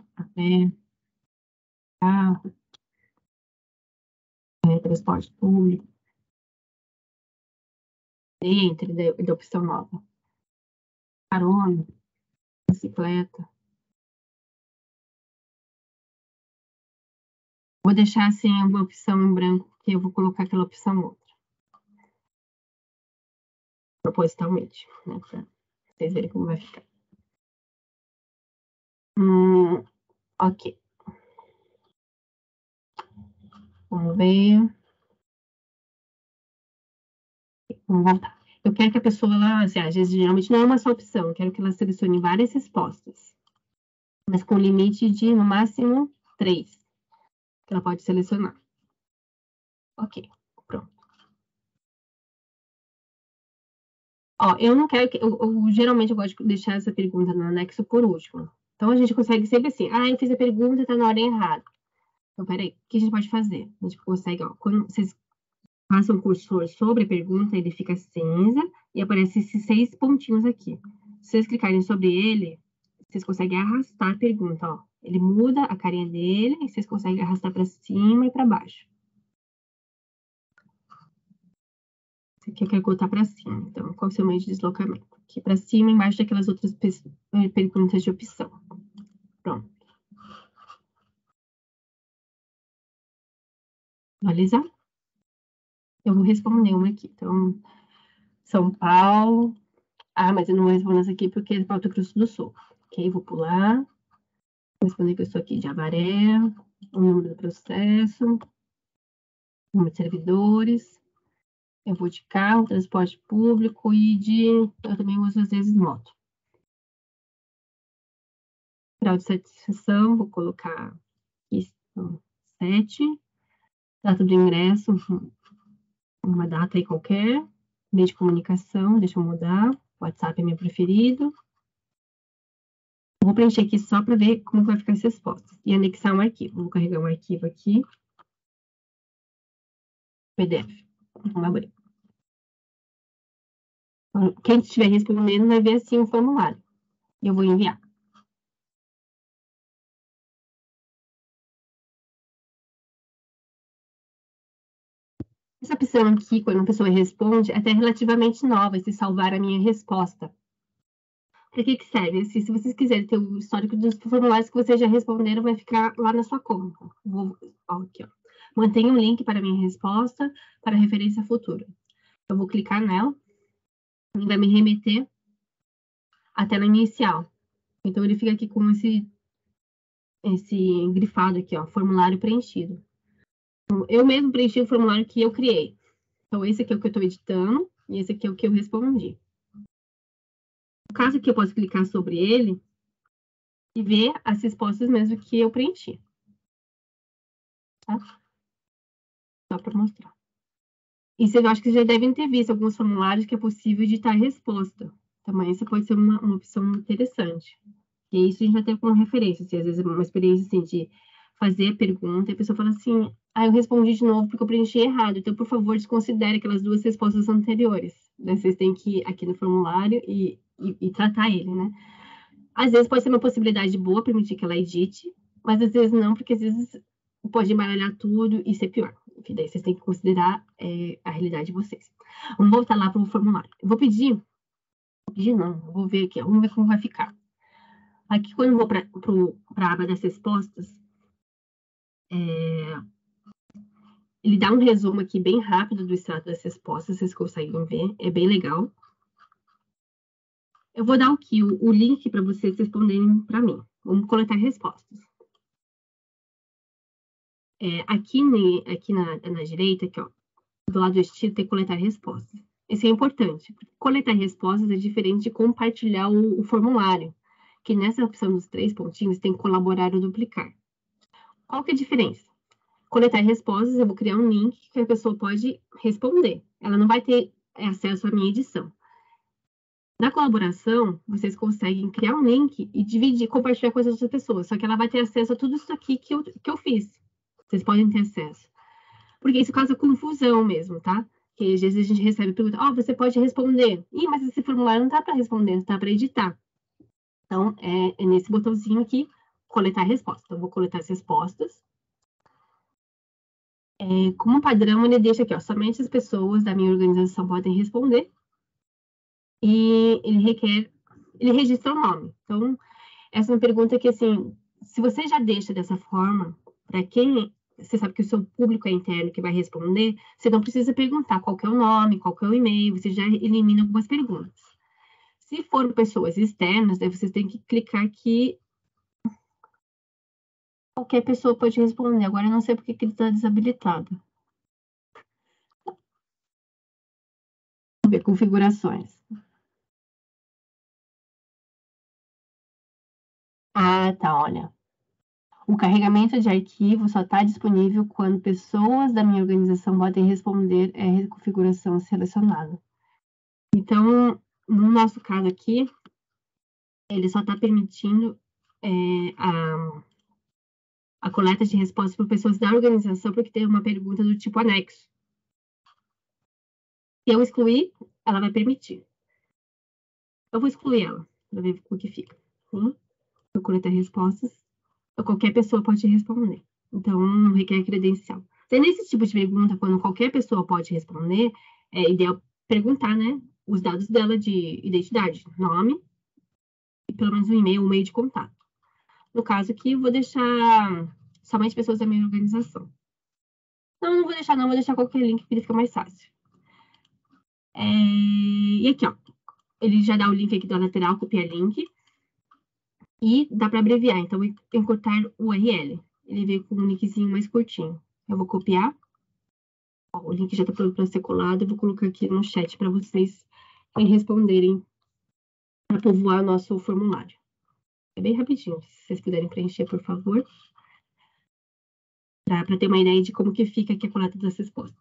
carro, transporte público, entre da opção nova. Carona, bicicleta. Vou deixar assim uma opção em branco, porque eu vou colocar aquela opção outra. Propositalmente, né? Pra vocês verem como vai ficar. Ok. Vamos ver. Vamos voltar. Eu quero que a pessoa, assim, às vezes, geralmente não é uma só opção. Eu quero que ela selecione várias respostas. Mas com limite de, no máximo, 3. Que ela pode selecionar. Ok. Pronto. Ó, eu não quero que... geralmente, eu gosto de deixar essa pergunta no anexo por último. Então, a gente consegue sempre assim. Eu fiz a pergunta, tá na hora errada. Então, peraí. O que a gente pode fazer? A gente consegue, ó, quando vocês passam o cursor sobre a pergunta, ele fica cinza e aparece esses 6 pontinhos aqui. Se vocês clicarem sobre ele, vocês conseguem arrastar a pergunta, ó. Ele muda a carinha dele e vocês conseguem arrastar para cima e para baixo. Esse aqui eu quero botar para cima. Então, qual é o seu meio de deslocamento? Aqui para cima, embaixo daquelas outras perguntas de opção. Pronto. Finalizar. Eu vou responder uma aqui. Então, São Paulo. Mas eu não vou responder essa aqui porque é Mato Grosso do Sul. Ok, vou pular. Vou responder que eu estou aqui de Avaré. O número do processo. Número de servidores. Eu vou de carro, transporte público e eu também uso às vezes moto. Grau de satisfação, vou colocar aqui 7. Data do ingresso, uma data aí qualquer. Meio de comunicação, deixa eu mudar. WhatsApp é meu preferido. Vou preencher aqui só para ver como vai ficar as respostas. E anexar um arquivo. Vou carregar um arquivo aqui. PDF. Vamos abrir. Quem estiver respondendo vai ver assim o formulário. E eu vou enviar. Essa opção aqui, quando a pessoa responde, é até relativamente nova, esse salvar a minha resposta. Para que serve? Se vocês quiserem ter o histórico dos formulários que vocês já responderam, vai ficar lá na sua conta. Aqui, ó. Mantenha um link para a minha resposta para referência futura. Eu vou clicar nela e vai me remeter à tela inicial. Então, ele fica aqui com esse grifado aqui, ó, formulário preenchido. Eu mesmo preenchi o formulário que eu criei. Então, esse aqui é o que eu estou editando e esse aqui é o que eu respondi. No caso aqui, eu posso clicar sobre ele e ver as respostas mesmo que eu preenchi. tá? Só para mostrar. E eu acho que vocês já devem ter visto alguns formulários que é possível editar a resposta. Também isso pode ser uma opção interessante. E isso a gente já teve como referência, assim, às vezes uma experiência assim, de fazer a pergunta e a pessoa fala assim, eu respondi de novo porque eu preenchi errado, então, por favor, desconsidere aquelas 2 respostas anteriores. Daí vocês têm que ir aqui no formulário e tratar ele, né? Às vezes pode ser uma possibilidade boa, permitir que ela edite, mas às vezes não, porque às vezes pode embaralhar tudo e ser pior. Enfim, daí vocês têm que considerar a realidade de vocês. Vamos voltar lá para o formulário. Eu vou pedir não, vou ver aqui, vamos ver como vai ficar. Aqui, quando eu vou para a aba das respostas, ele dá um resumo aqui bem rápido do extrato das respostas, vocês conseguem ver, é bem legal. Eu vou dar aqui o link para vocês responderem para mim. Vamos coletar respostas. Aqui na direita, aqui, ó, do lado do estilo, tem coletar respostas. Isso é importante. Coletar respostas é diferente de compartilhar o formulário, que nessa opção dos 3 pontinhos tem colaborar ou duplicar. Qual que é a diferença? Coletar respostas, eu vou criar um link que a pessoa pode responder. Ela não vai ter acesso à minha edição. Na colaboração, vocês conseguem criar um link e dividir, compartilhar com as outras pessoas. Só que ela vai ter acesso a tudo isso aqui que eu fiz. Vocês podem ter acesso. Porque isso causa confusão mesmo, tá? Porque às vezes a gente recebe pergunta, você pode responder. Mas esse formulário não tá para responder, está para editar. Então, é nesse botãozinho aqui, coletar respostas. Então, eu vou coletar as respostas. Como padrão, ele deixa aqui, somente as pessoas da minha organização podem responder. E ele registra o nome. Então, essa é uma pergunta que, assim, se você já deixa dessa forma, para quem você sabe que o seu público é interno que vai responder, você não precisa perguntar qual que é o nome, qual que é o e-mail, você já elimina algumas perguntas. Se for pessoas externas, daí vocês têm que clicar aqui. Qualquer pessoa pode responder. Agora eu não sei porque que ele está desabilitado. Vamos ver configurações. Tá, olha. O carregamento de arquivo só está disponível quando pessoas da minha organização podem responder a configuração selecionada. Então, no nosso caso aqui, ele só está permitindo a coleta de respostas por pessoas da organização, porque tem uma pergunta do tipo anexo. Se eu excluir, ela vai permitir. Eu vou excluir ela, para ver o que fica. Eu coletar respostas, qualquer pessoa pode responder. Então, não requer credencial. Então, nesse tipo de pergunta, quando qualquer pessoa pode responder, é ideal perguntar, né, os dados dela de identidade, nome, e pelo menos um e-mail, um meio de contato. No caso aqui, eu vou deixar somente pessoas da minha organização. Não vou deixar não, vou deixar qualquer link, porque fica mais fácil. E aqui, ó, ele já dá o link aqui da lateral, copiar link. E dá para abreviar, então encurtar o URL. Ele veio com um linkzinho mais curtinho. Eu vou copiar. O link já está pronto para ser colado. Eu vou colocar aqui no chat para vocês responderem, para povoar o nosso formulário. É bem rapidinho, se vocês puderem preencher, por favor. Para ter uma ideia de como que fica aqui a coleta das respostas.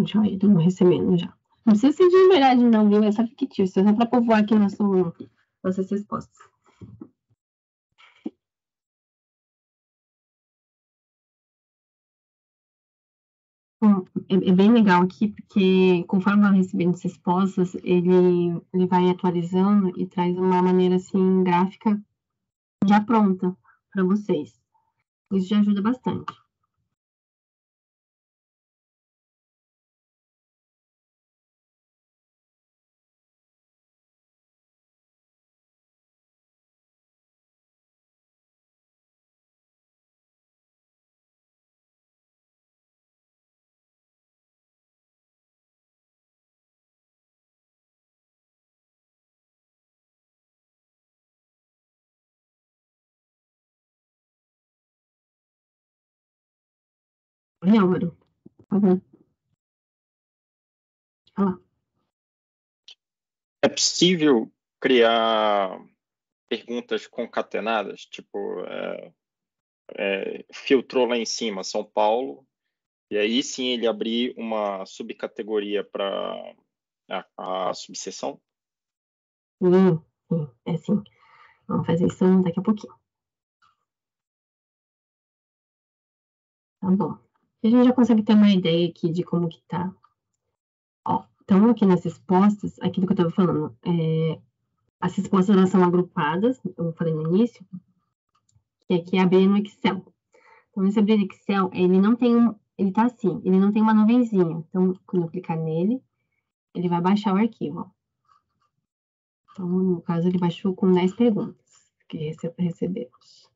Joia, estamos recebendo já. Não precisa ser de verdade, não, viu? É só fictício, é só para povoar aqui nossas respostas. É bem legal aqui, porque conforme vai recebendo as respostas, ele vai atualizando e traz uma maneira, assim, gráfica já pronta para vocês. Isso já ajuda bastante. Olha, Álvaro, por favor. Olha lá. É possível criar perguntas concatenadas? Tipo, filtrou lá em cima São Paulo, e aí sim ele abrir uma subcategoria para a subseção? Sim, é sim. Vamos fazer isso daqui a pouquinho. Tá bom. A gente já consegue ter uma ideia aqui de como que tá. Ó, então aqui nas respostas, aquilo que eu estava falando, as respostas elas são agrupadas, eu falei no início, que aqui é abrir no Excel. Então, nesse abrir no Excel, ele não tem ele tá assim, ele não tem uma nuvenzinha. Então, quando eu clicar nele, ele vai baixar o arquivo, ó. Então, no caso, ele baixou com 10 perguntas que recebemos.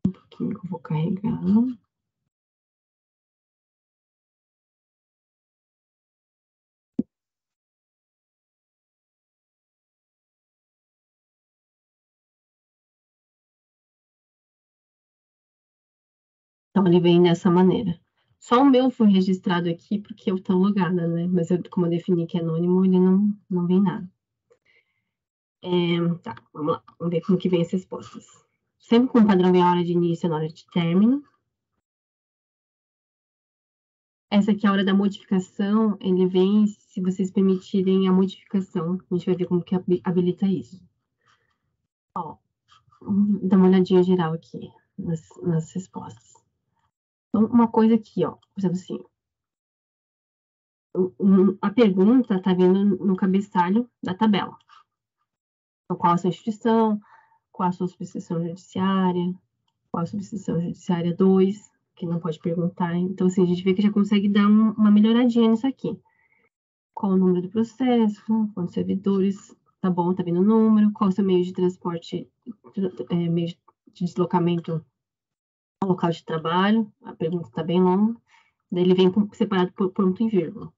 Um pouquinho que eu vou carregar. Então, ele vem dessa maneira. Só o meu foi registrado aqui porque eu estou logada, né? Mas como eu defini que é anônimo, ele não vem nada. Tá, vamos lá. Vamos ver como que vem as respostas. Sempre com o padrão vem a hora de início e a hora de término. Essa aqui é a hora da modificação, ele vem se vocês permitirem a modificação. A gente vai ver como que habilita isso. Ó, vamos dar uma olhadinha geral aqui nas respostas. Então, uma coisa aqui, ó, por exemplo assim, a pergunta está vindo no cabeçalho da tabela. Então, qual a sua instituição, qual a sua subseção judiciária, qual a subseção judiciária 2, que não pode perguntar. Então, assim, a gente vê que já consegue dar uma melhoradinha nisso aqui. Qual o número do processo, quantos servidores, tá bom, tá vindo o número, qual o seu meio de transporte, meio de deslocamento ao local de trabalho, a pergunta está bem longa, daí ele vem separado por ponto e vírgula.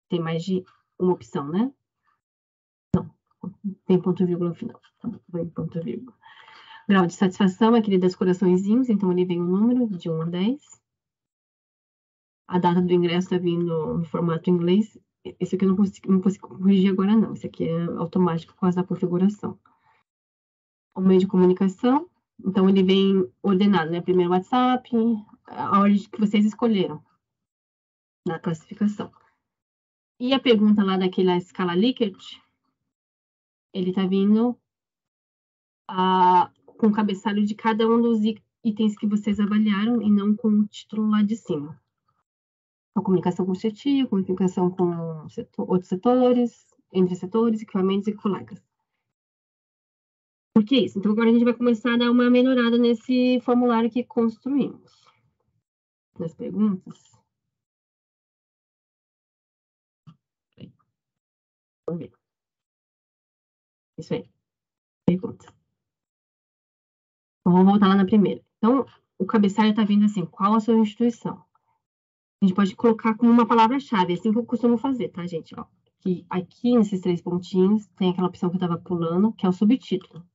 Tem mais de uma opção, né? Não, tem ponto e vírgula no final, então vem ponto e vírgula. Grau de satisfação é aquele das coraçõezinhos, então ele vem o número de 1 a 10. A data do ingresso está vindo no formato inglês. Esse aqui eu não consigo corrigir agora, não. Esse aqui é automático por causa da configuração. O meio de comunicação, então ele vem ordenado, né? Primeiro WhatsApp, a ordem que vocês escolheram na classificação. E a pergunta lá daquela escala Likert, ele está vindo com o cabeçalho de cada um dos itens que vocês avaliaram e não com o título lá de cima. A comunicação com o CETI, comunicação com outros setores, entre setores, equipamentos e colegas. Por que isso? Então, agora a gente vai começar a dar uma melhorada nesse formulário que construímos. Nas perguntas. Vamos ver. Isso aí. Perguntas. Então, vamos voltar lá na primeira. Então, o cabeçalho está vindo assim, qual a sua instituição? A gente pode colocar como uma palavra-chave, assim que eu costumo fazer, tá, gente? Ó, aqui nesses 3 pontinhos, tem aquela opção que eu estava pulando, que é o subtítulo.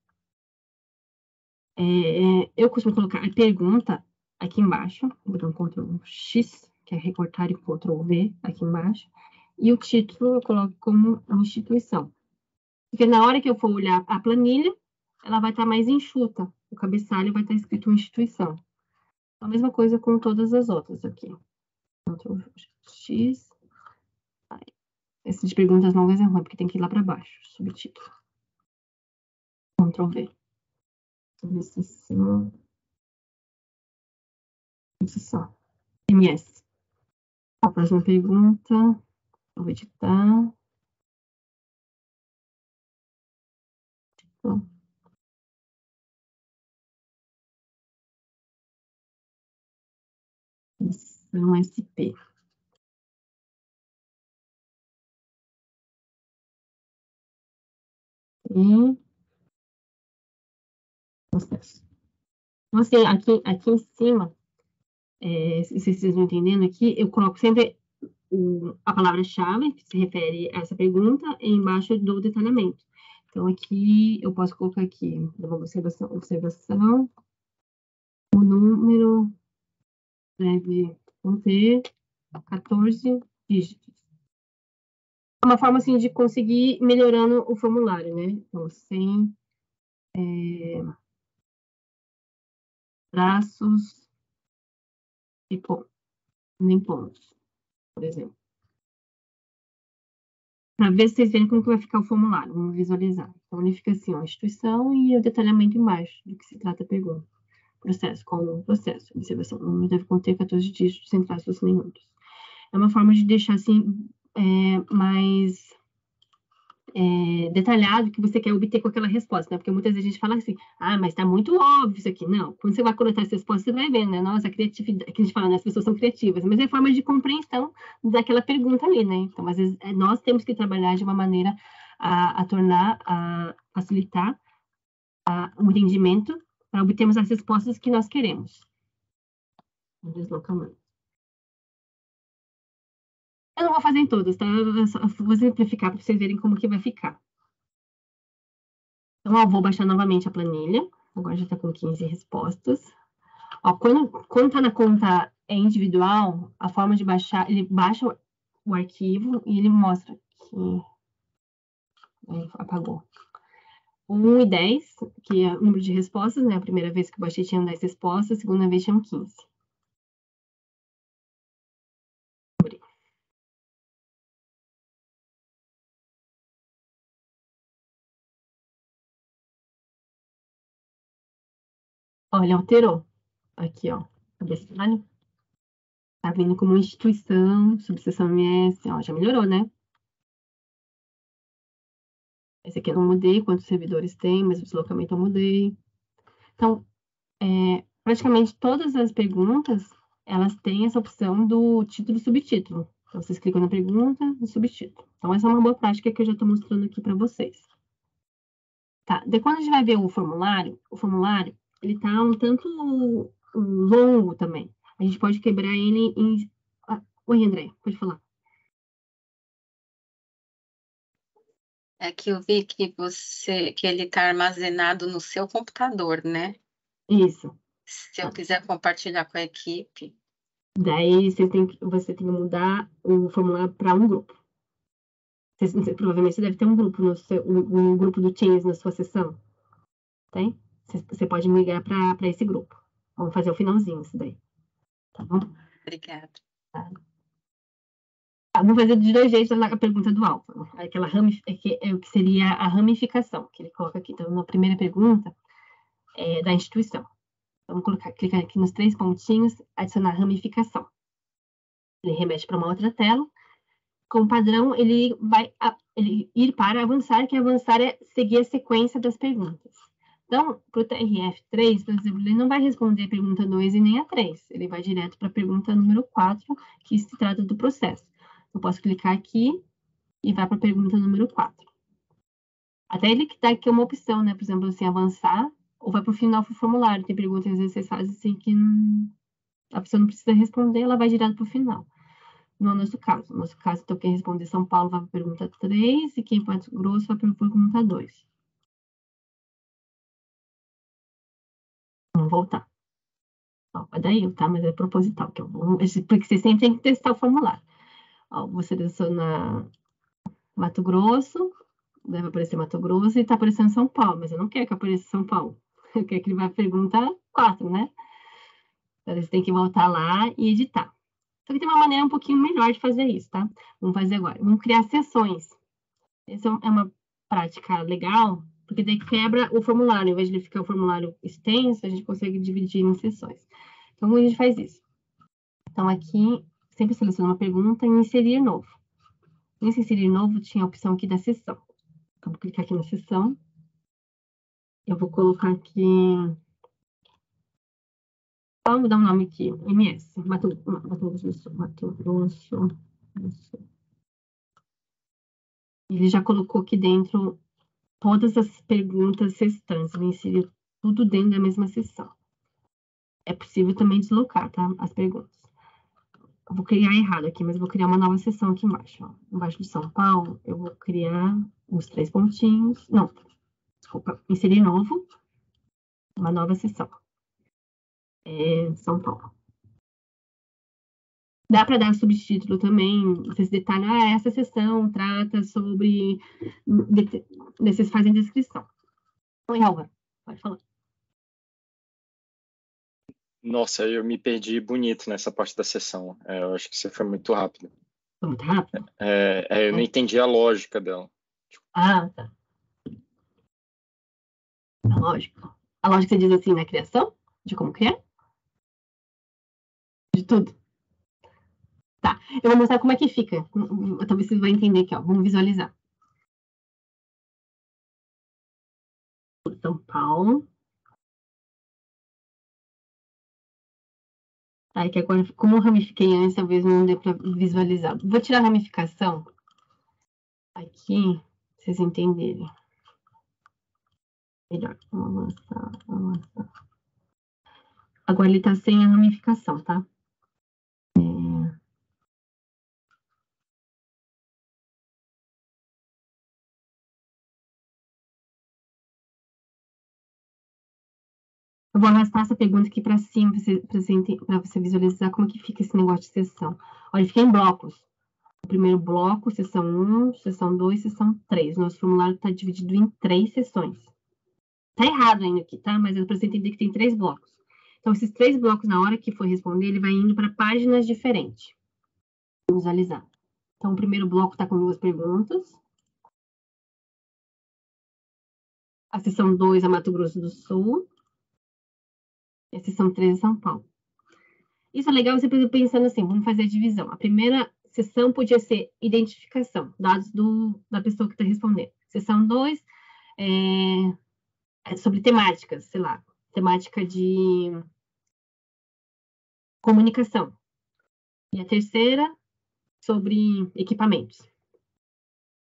Eu costumo colocar a pergunta aqui embaixo, vou dar um Ctrl X, que é recortar, e Ctrl V aqui embaixo, e o título eu coloco como instituição. Porque na hora que eu for olhar a planilha, ela vai estar mais enxuta, o cabeçalho vai estar escrito instituição. A mesma coisa com todas as outras aqui. Ctrl X. Esse de perguntas longas é ruim, porque tem que ir lá para baixo, subtítulo. Ctrl V. Subseção. MS. A próxima pergunta, eu vou editar. Seleção SP. E processo. Então, assim, aqui em cima, se vocês estão entendendo aqui, eu coloco sempre a palavra-chave, que se refere a essa pergunta, e embaixo do detalhamento. Então, aqui, eu posso colocar aqui, uma observação, o número deve conter 14 dígitos. É uma forma, assim, de conseguir ir melhorando o formulário, né? Então, sem traços e nem pontos, por exemplo. Para ver se vocês verem como que vai ficar o formulário. Vamos visualizar. Então, ele fica assim, ó, instituição e o detalhamento embaixo, do que se trata a pergunta. Processo, como processo. Observação, o número deve conter 14 dígitos sem traços nenhum. É uma forma de deixar, assim, mais detalhado que você quer obter com aquela resposta, né? Porque muitas vezes a gente fala assim, mas tá muito óbvio isso aqui. Não, quando você vai coletar essa resposta, você vai ver, né? Nossa, a criatividade, que a gente fala, né? As pessoas são criativas, mas é forma de compreensão daquela pergunta ali, né? Então, às vezes, nós temos que trabalhar de uma maneira a facilitar o entendimento para obtermos as respostas que nós queremos. Deslocamento. Eu não vou fazer em todos, tá? Eu só vou simplificar para vocês verem como que vai ficar. Então, vou baixar novamente a planilha. Agora já está com 15 respostas. Ó, quando está na conta individual, a forma de baixar, ele baixa o arquivo e ele mostra que apagou. 1 e 10, que é o número de respostas, né? A primeira vez que eu baixei tinham 10 respostas, a segunda vez tinham 15. Olha, alterou. Aqui, ó, cabeçalho. Tá vindo como instituição, subseção MS, ó, já melhorou, né? Esse aqui eu não mudei, quantos servidores tem, mas o deslocamento eu mudei. Então, praticamente todas as perguntas, elas têm essa opção do título e subtítulo. Então, vocês clicam na pergunta e subtítulo. Então, essa é uma boa prática que eu já estou mostrando aqui para vocês. Tá, daí quando a gente vai ver o formulário, ele tá um tanto longo também. A gente pode quebrar ele em... Oi, André, pode falar. É que eu vi que ele está armazenado no seu computador, né? Isso. Se eu quiser compartilhar com a equipe. Daí você tem que mudar o formulário para um grupo. Provavelmente você deve ter um grupo um grupo do Teams na sua sessão. Tem? Você pode migrar para esse grupo. Vamos fazer o finalzinho isso daí. Tá bom? Obrigada. Tá. Vamos fazer de dois jeitos a pergunta do Alfa. Aquela o que seria a ramificação, que ele coloca aqui. Então, na primeira pergunta, é da instituição. Vamos clicar aqui nos 3 pontinhos, adicionar ramificação. Ele remete para uma outra tela. Com o padrão, ele vai ir para avançar, que avançar é seguir a sequência das perguntas. Então, para o TRF3, por exemplo, ele não vai responder a pergunta 2 e nem a 3. Ele vai direto para a pergunta número 4, que se trata do processo. Eu posso clicar aqui e vai para a pergunta número 4. Até ele que dá aqui uma opção, né? Por exemplo, assim, avançar ou vai para o final do formulário. Tem perguntas, às vezes, vocês fazem assim que a pessoa não precisa responder, ela vai direto para o final. No nosso caso, então, quem responder São Paulo vai para a pergunta 3 e quem Mato Grosso vai para a pergunta 2. Vamos voltar. Ó, vai dar eu, tá? Mas é proposital, porque você sempre tem que testar o formulário. Ó, vou selecionar Mato Grosso, deve aparecer Mato Grosso e está aparecendo São Paulo, mas eu não quero que apareça São Paulo. Eu quero que ele vai perguntar 4, né? Então, você tem que voltar lá e editar. Só que tem uma maneira um pouquinho melhor de fazer isso, tá? Vamos fazer agora. Vamos criar sessões. Essa é uma prática legal, porque daí quebra o formulário. Em vez de ele ficar o formulário extenso, a gente consegue dividir em sessões. Então, como a gente faz isso? Então, aqui, sempre seleciona uma pergunta e inserir novo. Nesse inserir novo, tinha a opção aqui da sessão. Então, vou clicar aqui na sessão. Eu vou colocar aqui Paulo, vou dar um nome aqui, MS, Mato Grosso do Sul, Mato Grosso do Sul. Ele já colocou aqui dentro todas as perguntas restantes, ele inseriu tudo dentro da mesma seção. É possível também deslocar, tá? As perguntas. Eu vou criar errado aqui, mas eu vou criar uma nova seção aqui embaixo. Ó. Embaixo de São Paulo, eu vou criar os 3 pontinhos. Não, desculpa, inserir novo, uma nova seção. São Paulo. Dá para dar subtítulo também, vocês detalham, essa seção trata sobre... Vocês fazem descrição. Oi, Álvaro, pode falar. Nossa, eu me perdi bonito nessa parte da sessão. Eu acho que você foi muito rápido. Foi muito rápido? Eu não entendi a lógica dela. Ah, tá. A lógica. A lógica você diz assim, na criação? De como criar? De tudo. Tá. Eu vou mostrar como é que fica. Talvez vocês vão entender aqui, ó. Vamos visualizar. São Paulo. Tá, que agora, como eu ramifiquei antes, talvez não dê para visualizar. Vou tirar a ramificação aqui, pra vocês entenderem. Melhor. Vamos avançar. Agora ele tá sem a ramificação, tá? Eu vou arrastar essa pergunta aqui para cima, para você visualizar como que fica esse negócio de sessão. Olha, fica em blocos. O primeiro bloco, sessão 1, sessão 2, sessão 3. Nosso formulário está dividido em 3 sessões. Tá errado ainda aqui, tá? Mas é para você entender que tem 3 blocos. Então, esses 3 blocos, na hora que for responder, ele vai indo para páginas diferentes. Vamos visualizar. Então, o primeiro bloco está com 2 perguntas. A sessão 2 é Mato Grosso do Sul. E a sessão 3 é São Paulo. Isso é legal você pensando assim, vamos fazer a divisão. A primeira sessão podia ser identificação, dados da pessoa que está respondendo. Sessão 2 é sobre temáticas, sei lá, temática de comunicação. E a terceira, sobre equipamentos.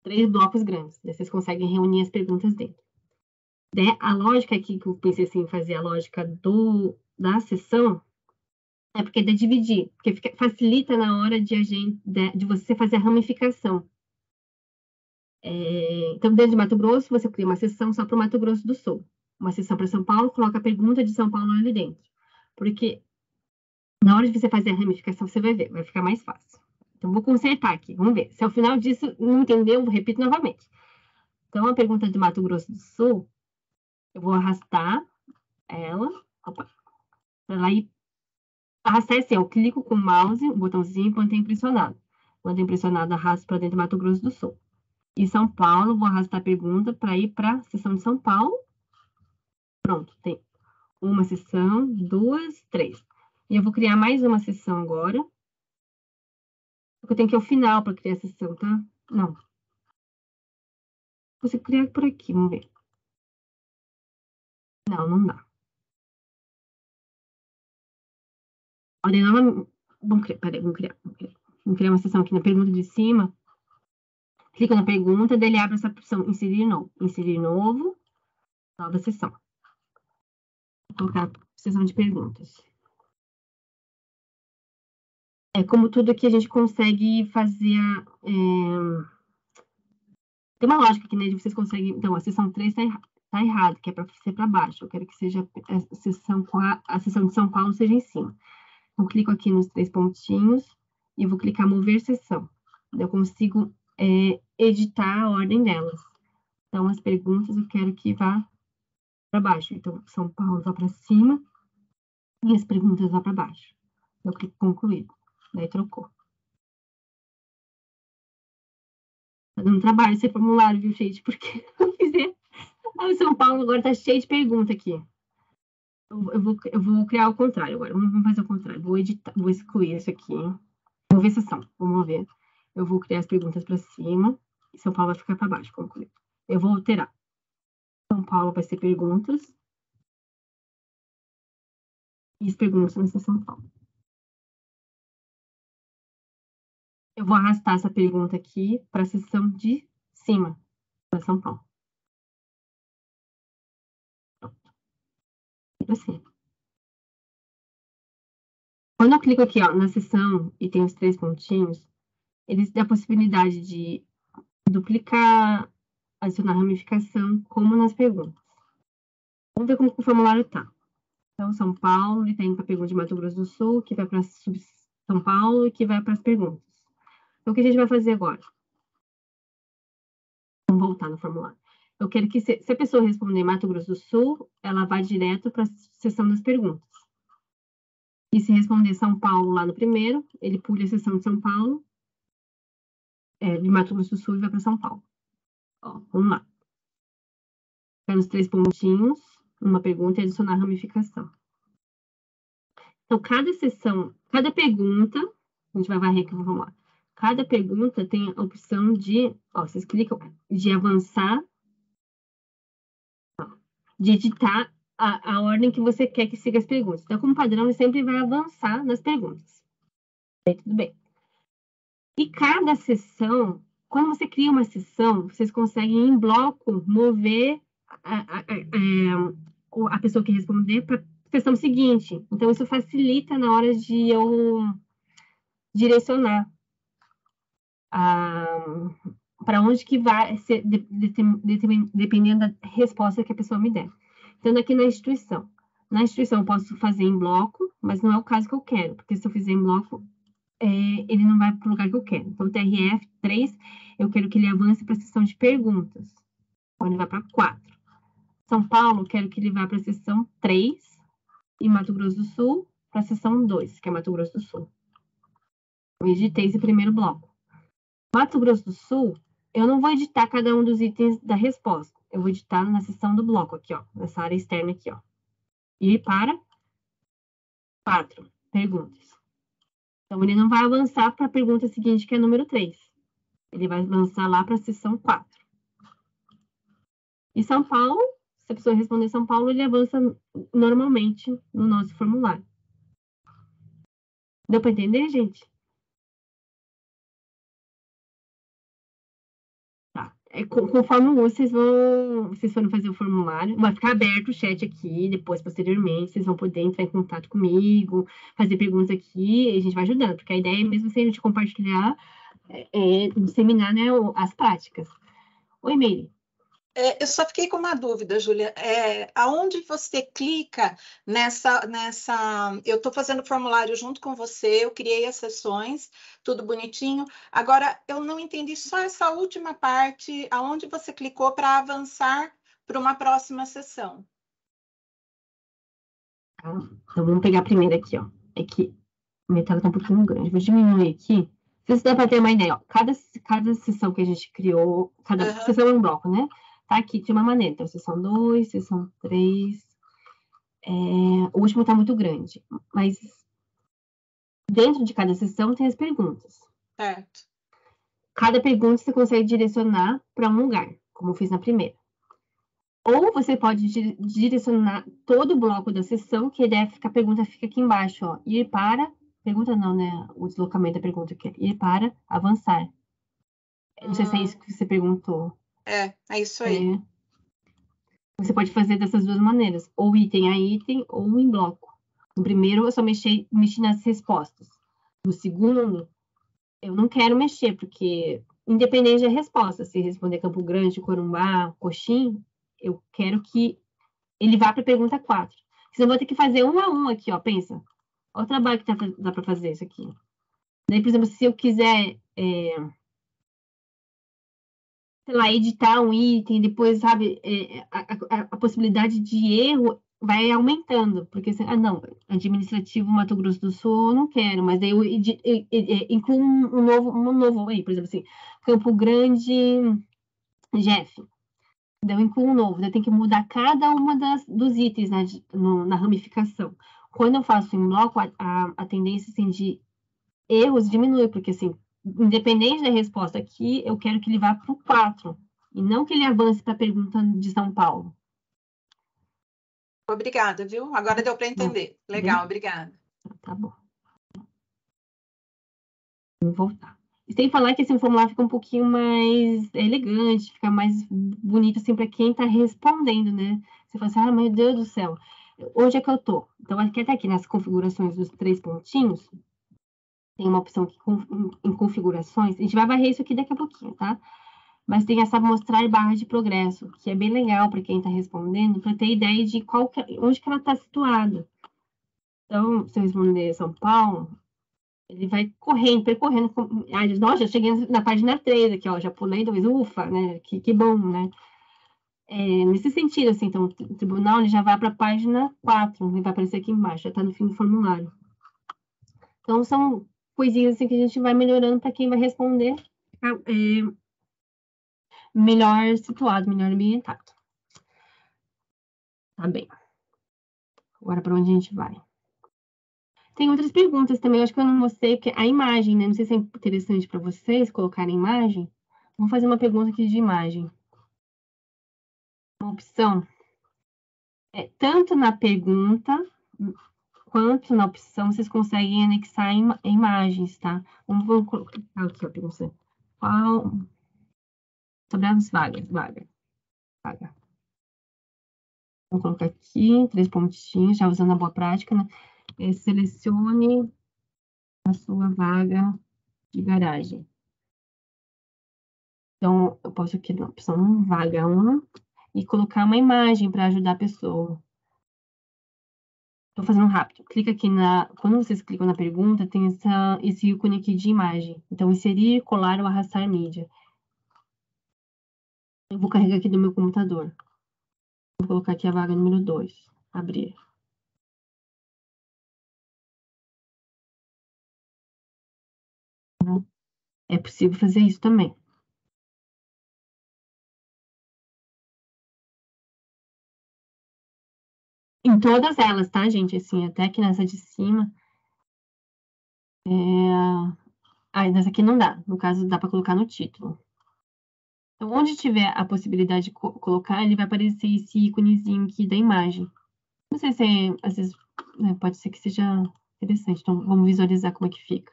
3 blocos grandes, daí vocês conseguem reunir as perguntas dentro. A lógica aqui que eu pensei assim, fazer a lógica da sessão, é porque é de dividir, porque facilita na hora de você fazer a ramificação. Então, dentro de Mato Grosso, você cria uma sessão só para o Mato Grosso do Sul. Uma sessão para São Paulo, coloca a pergunta de São Paulo ali dentro. Porque na hora de você fazer a ramificação, você vai ver, vai ficar mais fácil. Então, vou consertar aqui, vamos ver. Se ao final disso não entendeu, eu repito novamente. Então, a pergunta de Mato Grosso do Sul, eu vou arrastar ela, para ela ir. Arrastar assim, eu clico com o mouse, o botãozinho, e mantém pressionado. Mantém pressionado, arrasto para dentro do Mato Grosso do Sul. E São Paulo, vou arrastar a pergunta para ir para a sessão de São Paulo. Pronto, tem uma sessão, 2, 3. E eu vou criar mais uma sessão agora. Eu tenho que ir ao final para criar a sessão, tá? Não. Você criar por aqui, vamos ver. Não, não dá. Olha, vamos criar uma sessão aqui na pergunta de cima. Clica na pergunta, daí ele abre essa opção, inserir novo. Inserir novo, nova sessão. Vou colocar sessão de perguntas. Como tudo aqui a gente consegue fazer tem uma lógica aqui, né? De vocês conseguem... Então, a sessão 3 tá errado, que é para ser para baixo. Eu quero que seja a sessão de São Paulo seja em cima. Então, clico aqui nos 3 pontinhos e vou clicar mover sessão. Eu consigo editar a ordem delas. Então, as perguntas eu quero que vá para baixo. Então, São Paulo vai para cima e as perguntas vão para baixo. Eu clico concluir. Daí trocou. Tá dando trabalho esse formulário, viu, gente? Porque eu fizer... O São Paulo agora tá cheio de pergunta aqui. Eu vou criar o contrário agora. Vamos fazer o contrário. Vou editar, vou excluir isso aqui. Vou ver sessão. Vamos ver. Eu vou criar as perguntas para cima e São Paulo vai ficar para baixo. Concluir. Eu vou alterar. São Paulo vai ser perguntas. E as perguntas na seção Paulo. Eu vou arrastar essa pergunta aqui para a seção de cima, para São Paulo. Assim. Quando eu clico aqui, ó, na seção e tem os 3 pontinhos, eles dão a possibilidade de duplicar, adicionar ramificação, como nas perguntas. Vamos ver como o formulário está. Então, São Paulo, ele tem para a pergunta de Mato Grosso do Sul, que vai para São Paulo e que vai para as perguntas. Então, o que a gente vai fazer agora? Vamos voltar no formulário. Eu quero que, se a pessoa responder Mato Grosso do Sul, ela vá direto para a seção das perguntas. E se responder São Paulo lá no primeiro, ele pula a seção de São Paulo, de Mato Grosso do Sul e vai para São Paulo. Ó, vamos lá. Pega os 3 pontinhos, uma pergunta e adicionar ramificação. Então, cada seção, cada pergunta, a gente vai varrer aqui, vamos lá. Cada pergunta tem a opção de, ó, vocês clicam, de avançar, de editar a ordem que você quer que siga as perguntas. Então, como padrão, ele sempre vai avançar nas perguntas. Aí, tudo bem. E cada sessão, quando você cria uma sessão, vocês conseguem, em bloco, mover a pessoa que responder para a sessão seguinte. Então, isso facilita na hora de eu direcionar para onde que vai ser, dependendo da resposta que a pessoa me der. Então, aqui na instituição. Na instituição, eu posso fazer em bloco, mas não é o caso que eu quero, porque se eu fizer em bloco, ele não vai para o lugar que eu quero. Então, TRF 3, eu quero que ele avance para a sessão de perguntas. Então, ele vai para 4. São Paulo, eu quero que ele vá para a sessão 3. E Mato Grosso do Sul, para a sessão 2, que é Mato Grosso do Sul. Eu editei esse primeiro bloco. Mato Grosso do Sul, eu não vou editar cada um dos itens da resposta. Eu vou editar na seção do bloco aqui, ó. Nessa área externa aqui, ó. E para 4 perguntas. Então, ele não vai avançar para a pergunta seguinte, que é número 3. Ele vai avançar lá para a seção 4. E São Paulo, se a pessoa responder São Paulo, ele avança normalmente no nosso formulário. Deu para entender, gente? Tá. Conforme vocês forem fazer o formulário, vai ficar aberto o chat aqui, depois, posteriormente, vocês vão poder entrar em contato comigo, fazer perguntas aqui, e a gente vai ajudando, porque a ideia é mesmo a gente compartilhar, disseminar, né, as práticas. Oi, Meire. Eu só fiquei com uma dúvida, Júlia. Aonde você clica nessa... Eu estou fazendo o formulário junto com você, eu criei as sessões, tudo bonitinho. Agora, eu não entendi só essa última parte, aonde você clicou para avançar para uma próxima sessão. Então, vamos pegar a primeira aqui, ó. É que a minha tela está um pouquinho grande. Vou diminuir aqui. Se dá para ter uma ideia, ó. Cada sessão que a gente criou, cada sessão é um bloco, né? Tá aqui de uma maneira. Então, sessão 2, sessão 3. O último está muito grande. Mas dentro de cada sessão tem as perguntas. Certo. Cada pergunta você consegue direcionar para um lugar, como eu fiz na primeira. Ou você pode direcionar todo o bloco da sessão, que a pergunta fica aqui embaixo, ó. Ir para... Pergunta não, né? O deslocamento da pergunta aqui. Ir para avançar. Não sei se é isso que você perguntou. É isso aí. Você pode fazer dessas duas maneiras, ou item a item, ou em bloco. No primeiro, eu só mexi nas respostas. No segundo, eu não quero mexer, porque independente da resposta, se responder Campo Grande, Corumbá, Coxim, eu quero que ele vá para a pergunta 4. Senão eu vou ter que fazer um a um aqui, ó, pensa. Olha o trabalho que dá para fazer isso aqui. Daí, por exemplo, se eu quiser... sei lá, editar um item, depois, sabe, a possibilidade de erro vai aumentando, porque, não, administrativo Mato Grosso do Sul eu não quero, mas daí eu incluo um novo aí, por exemplo, assim, Campo Grande, Jeff, daí eu incluo um novo, daí tem que mudar cada uma dos itens, né, na ramificação. Quando eu faço em bloco, a tendência, assim, de erros diminui, porque, assim, independente da resposta aqui, eu quero que ele vá para o 4, e não que ele avance para a pergunta de São Paulo. Obrigada, viu? Agora deu para entender. Legal, obrigada. Tá bom. Vamos voltar. Sem falar que esse formulário fica um pouquinho mais elegante, fica mais bonito, assim, para quem está respondendo, né? Você fala assim, meu Deus do céu, onde é que eu tô? Então, até aqui nas configurações dos 3 pontinhos, tem uma opção aqui em configurações, a gente vai varrer isso aqui daqui a pouquinho, tá? Mas tem essa mostrar barra de progresso, que é bem legal para quem está respondendo, para ter ideia de onde que ela está situada. Então, se eu responder São Paulo, ele vai percorrendo. Nossa, já cheguei na página 3 aqui, ó, já pulei 2, ufa, né? Que bom, né? Nesse sentido, assim, então, o tribunal ele já vai para a página 4, ele vai aparecer aqui embaixo, já está no fim do formulário. Então, são coisinhas assim que a gente vai melhorando para quem vai responder melhor situado, melhor ambientado. Tá bem. Agora, para onde a gente vai? Tem outras perguntas também, eu acho que eu não mostrei, porque a imagem, né? Não sei se é interessante para vocês colocarem imagem. Vou fazer uma pergunta aqui de imagem. Uma opção. Tanto na pergunta quanto na opção, vocês conseguem anexar imagens, tá? Vamos colocar aqui, ó, pergunta. Qual? Sobre as vagas, vaga. Vou colocar aqui, 3 pontinhos, já usando a boa prática, né? Selecione a sua vaga de garagem. Então, eu posso aqui na opção vaga 1 e colocar uma imagem para ajudar a pessoa. Estou fazendo rápido. Clica aqui quando vocês clicam na pergunta, tem esse ícone aqui de imagem. Então, inserir, colar ou arrastar mídia. Eu vou carregar aqui do meu computador. Vou colocar aqui a vaga número 2. Abrir. É possível fazer isso também. Em todas elas, tá, gente? Assim, até aqui nessa de cima. Nessa aqui não dá. No caso, dá para colocar no título. Então, onde tiver a possibilidade de colocar, ele vai aparecer esse íconezinho aqui da imagem. Não sei se às vezes, né, pode ser que seja interessante. Então, vamos visualizar como é que fica.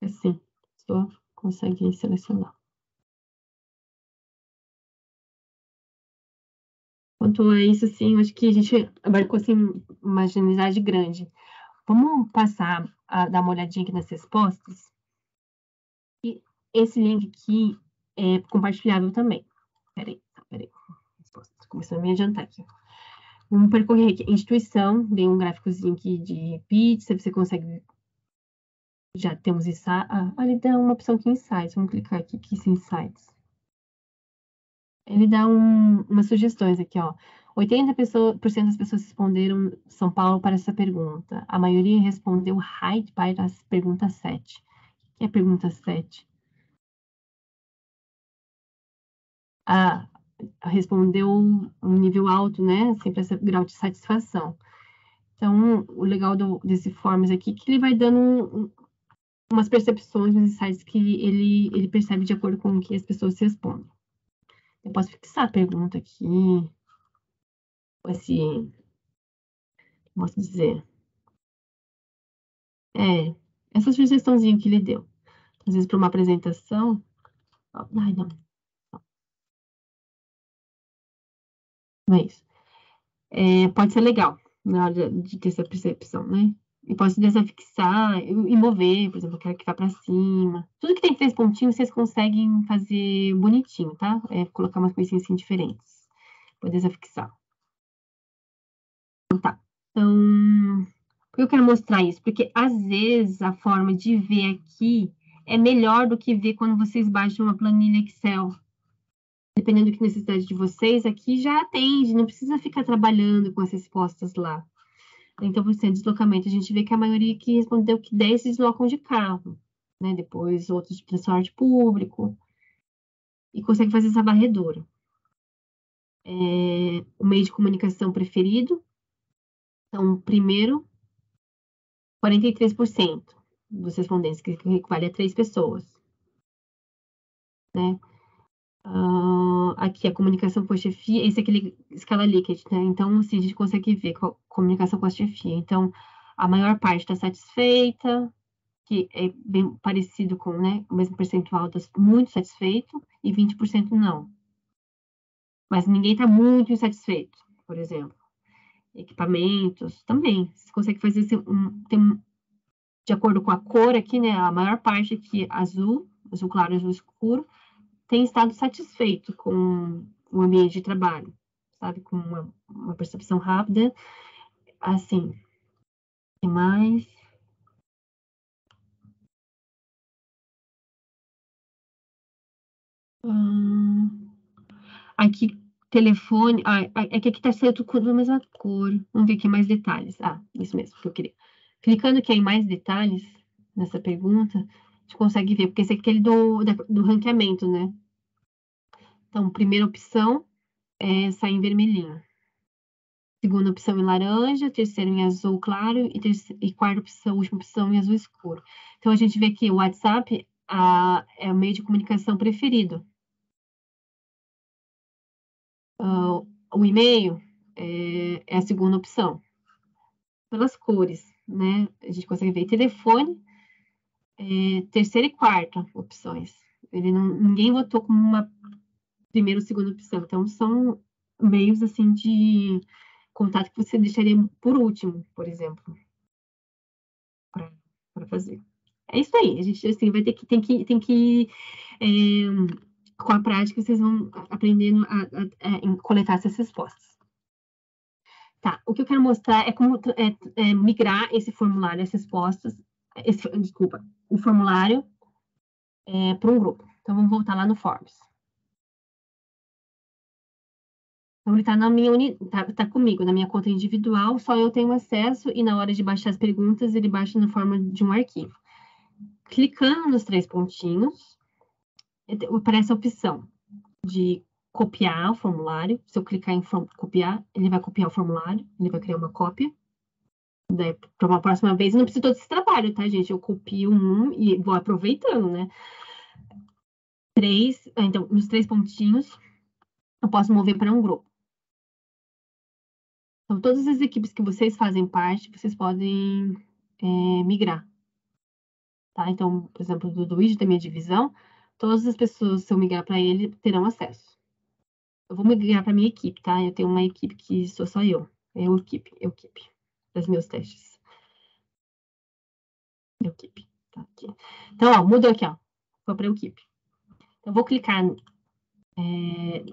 Assim, só consegue selecionar. Quanto a isso, assim, eu acho que a gente abarcou, assim, uma generalidade grande. Vamos passar a dar uma olhadinha aqui nas respostas. E esse link aqui é compartilhável também. Peraí. Respostas. Começando a me adiantar aqui. Vamos percorrer aqui. Instituição, vem um gráficozinho aqui de pizza, você consegue. Já temos isso. Ele dá uma opção aqui, Insights. Vamos clicar aqui, Insights. Ele dá umas sugestões aqui, ó. 80% das pessoas responderam São Paulo para essa pergunta. A maioria respondeu Height para a pergunta 7. O que é a pergunta 7? Respondeu um nível alto, né? Sempre esse grau de satisfação. Então, o legal desse Forms aqui é que ele vai dando umas percepções, uns insights que ele percebe de acordo com o que as pessoas respondem. Eu posso fixar a pergunta aqui. Posso dizer. Essa sugestãozinha que ele deu. Às vezes, para uma apresentação. Ai, não. Não é isso. Pode ser legal na hora de ter essa percepção, né? E posso desafixar e mover, por exemplo, eu quero que vá para cima. Tudo que tem 3 pontinhos, vocês conseguem fazer bonitinho, tá? Colocar umas coisinhas assim diferentes. Vou desafixar. Então, tá. Então, por que eu quero mostrar isso? Porque, às vezes, a forma de ver aqui é melhor do que ver quando vocês baixam uma planilha Excel. Dependendo do que necessidade de vocês, aqui já atende, não precisa ficar trabalhando com as respostas lá. Então, por ser deslocamento, a gente vê que a maioria que respondeu que 10 se deslocam de carro, né? Depois, outros de transporte público. E consegue fazer essa varredura. O meio de comunicação preferido. Então, primeiro, 43% dos respondentes, que equivale a 3 pessoas. Né? Aqui a comunicação com a chefia, esse é aquele escala Likert, né? Então, assim, a gente consegue ver a comunicação com a chefia. Então, a maior parte está satisfeita, que é bem parecido com, né, o mesmo percentual das muito satisfeito e 20% não. Mas ninguém está muito insatisfeito, por exemplo. Equipamentos também. Você consegue fazer de acordo com a cor aqui, né? A maior parte aqui azul claro, azul escuro, tem estado satisfeito com o ambiente de trabalho, sabe? Com uma percepção rápida. Assim, tem mais. Aqui, telefone. É que aqui está certo tudo da mesma cor. Vamos ver aqui mais detalhes. Isso mesmo que eu queria. Clicando aqui em mais detalhes, nessa pergunta, a gente consegue ver, porque esse aqui é do ranqueamento, né? Então, primeira opção é sair em vermelhinho. Segunda opção em laranja, terceira em azul claro e quarta opção, última opção em azul escuro. Então, a gente vê que o WhatsApp é o meio de comunicação preferido. O e-mail é a segunda opção. Pelas cores, né? A gente consegue ver telefone, terceira e quarta opções. Ninguém votou como uma primeira ou segunda opção. Então, são meios, assim, de contato que você deixaria por último, por exemplo, para fazer. É isso aí, a gente assim, tem que com a prática vocês vão aprendendo a coletar essas respostas. Tá, o que eu quero mostrar é como migrar esse formulário, as respostas, o formulário para um grupo. Então, vamos voltar lá no Forms. Então, ele está tá comigo, na minha conta individual, só eu tenho acesso e na hora de baixar as perguntas, ele baixa na forma de um arquivo. Clicando nos 3 pontinhos, aparece a opção de copiar o formulário. Se eu clicar em copiar, ele vai copiar o formulário, ele vai criar uma cópia. Daí, para uma próxima vez, eu não preciso todo esse trabalho, tá, gente? Eu copio um e vou aproveitando, né? Então, nos 3 pontinhos, eu posso mover para um grupo. Então, todas as equipes que vocês fazem parte, vocês podem migrar. Tá? Então, por exemplo, do Luigi, da minha divisão, todas as pessoas, se eu migrar para ele, terão acesso. Eu vou migrar para minha equipe, tá? Eu tenho uma equipe que sou só eu. Equipe, dos meus testes. Equipe, tá aqui. Então, ó, mudou aqui, ó. Foi para equipe. Então, eu vou clicar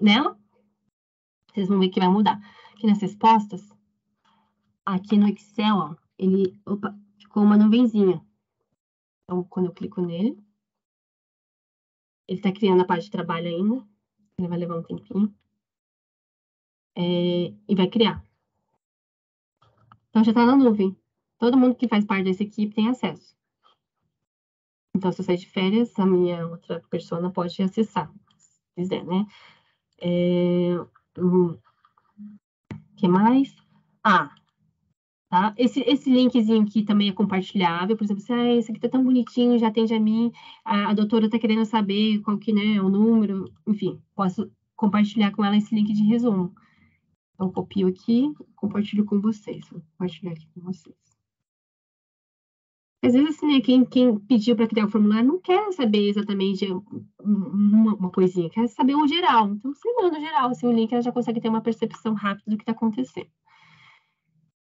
nela. Vocês vão ver que vai mudar. Aqui nas respostas, aqui no Excel, ó, ficou uma nuvenzinha. Então, quando eu clico nele, ele está criando a parte de trabalho ainda. Ele vai levar um tempinho. E vai criar. Então, já está na nuvem. Todo mundo que faz parte dessa equipe tem acesso. Então, se eu sair de férias, a minha outra pessoa pode acessar, se quiser, né? Que mais? Tá? Esse linkzinho aqui também é compartilhável. Por exemplo, esse aqui tá tão bonitinho, já atende a mim. A doutora tá querendo saber qual que, né, é o número. Enfim, posso compartilhar com ela esse link de resumo. Então, copio aqui, compartilho com vocês. Vou compartilhar aqui com vocês. Às vezes, assim, né, quem pediu para criar o formulário não quer saber exatamente uma coisinha, quer saber o geral. Então, você manda o geral, assim, o link, ela já consegue ter uma percepção rápida do que está acontecendo.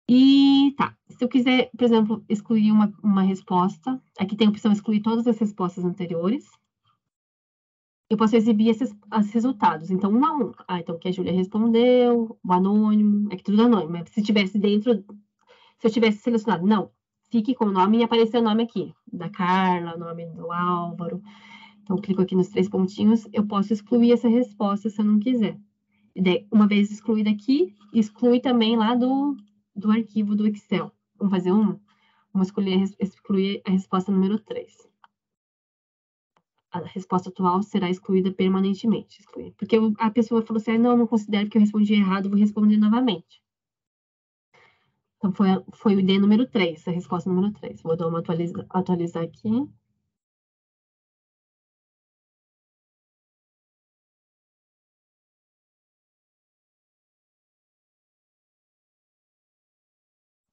E tá, se eu quiser, por exemplo, excluir uma resposta, aqui tem a opção excluir todas as respostas anteriores. Eu posso exibir esses resultados. Então, 1 a 1. Então, que a Júlia respondeu, o anônimo, é que tudo anônimo. Mas se tivesse se eu tivesse selecionado, não, fique com o nome e aparecer o nome aqui, da Carla, o nome do Álvaro. Então, eu clico aqui nos 3 pontinhos, eu posso excluir essa resposta se eu não quiser. Uma vez excluída aqui, exclui também lá do arquivo do Excel. Vamos fazer uma? Vamos excluir a resposta número 3. A resposta atual será excluída permanentemente. Porque a pessoa falou assim, não considero que eu respondi errado, vou responder novamente. Então, foi o ID número 3, a resposta número 3. Vou dar uma atualizar aqui.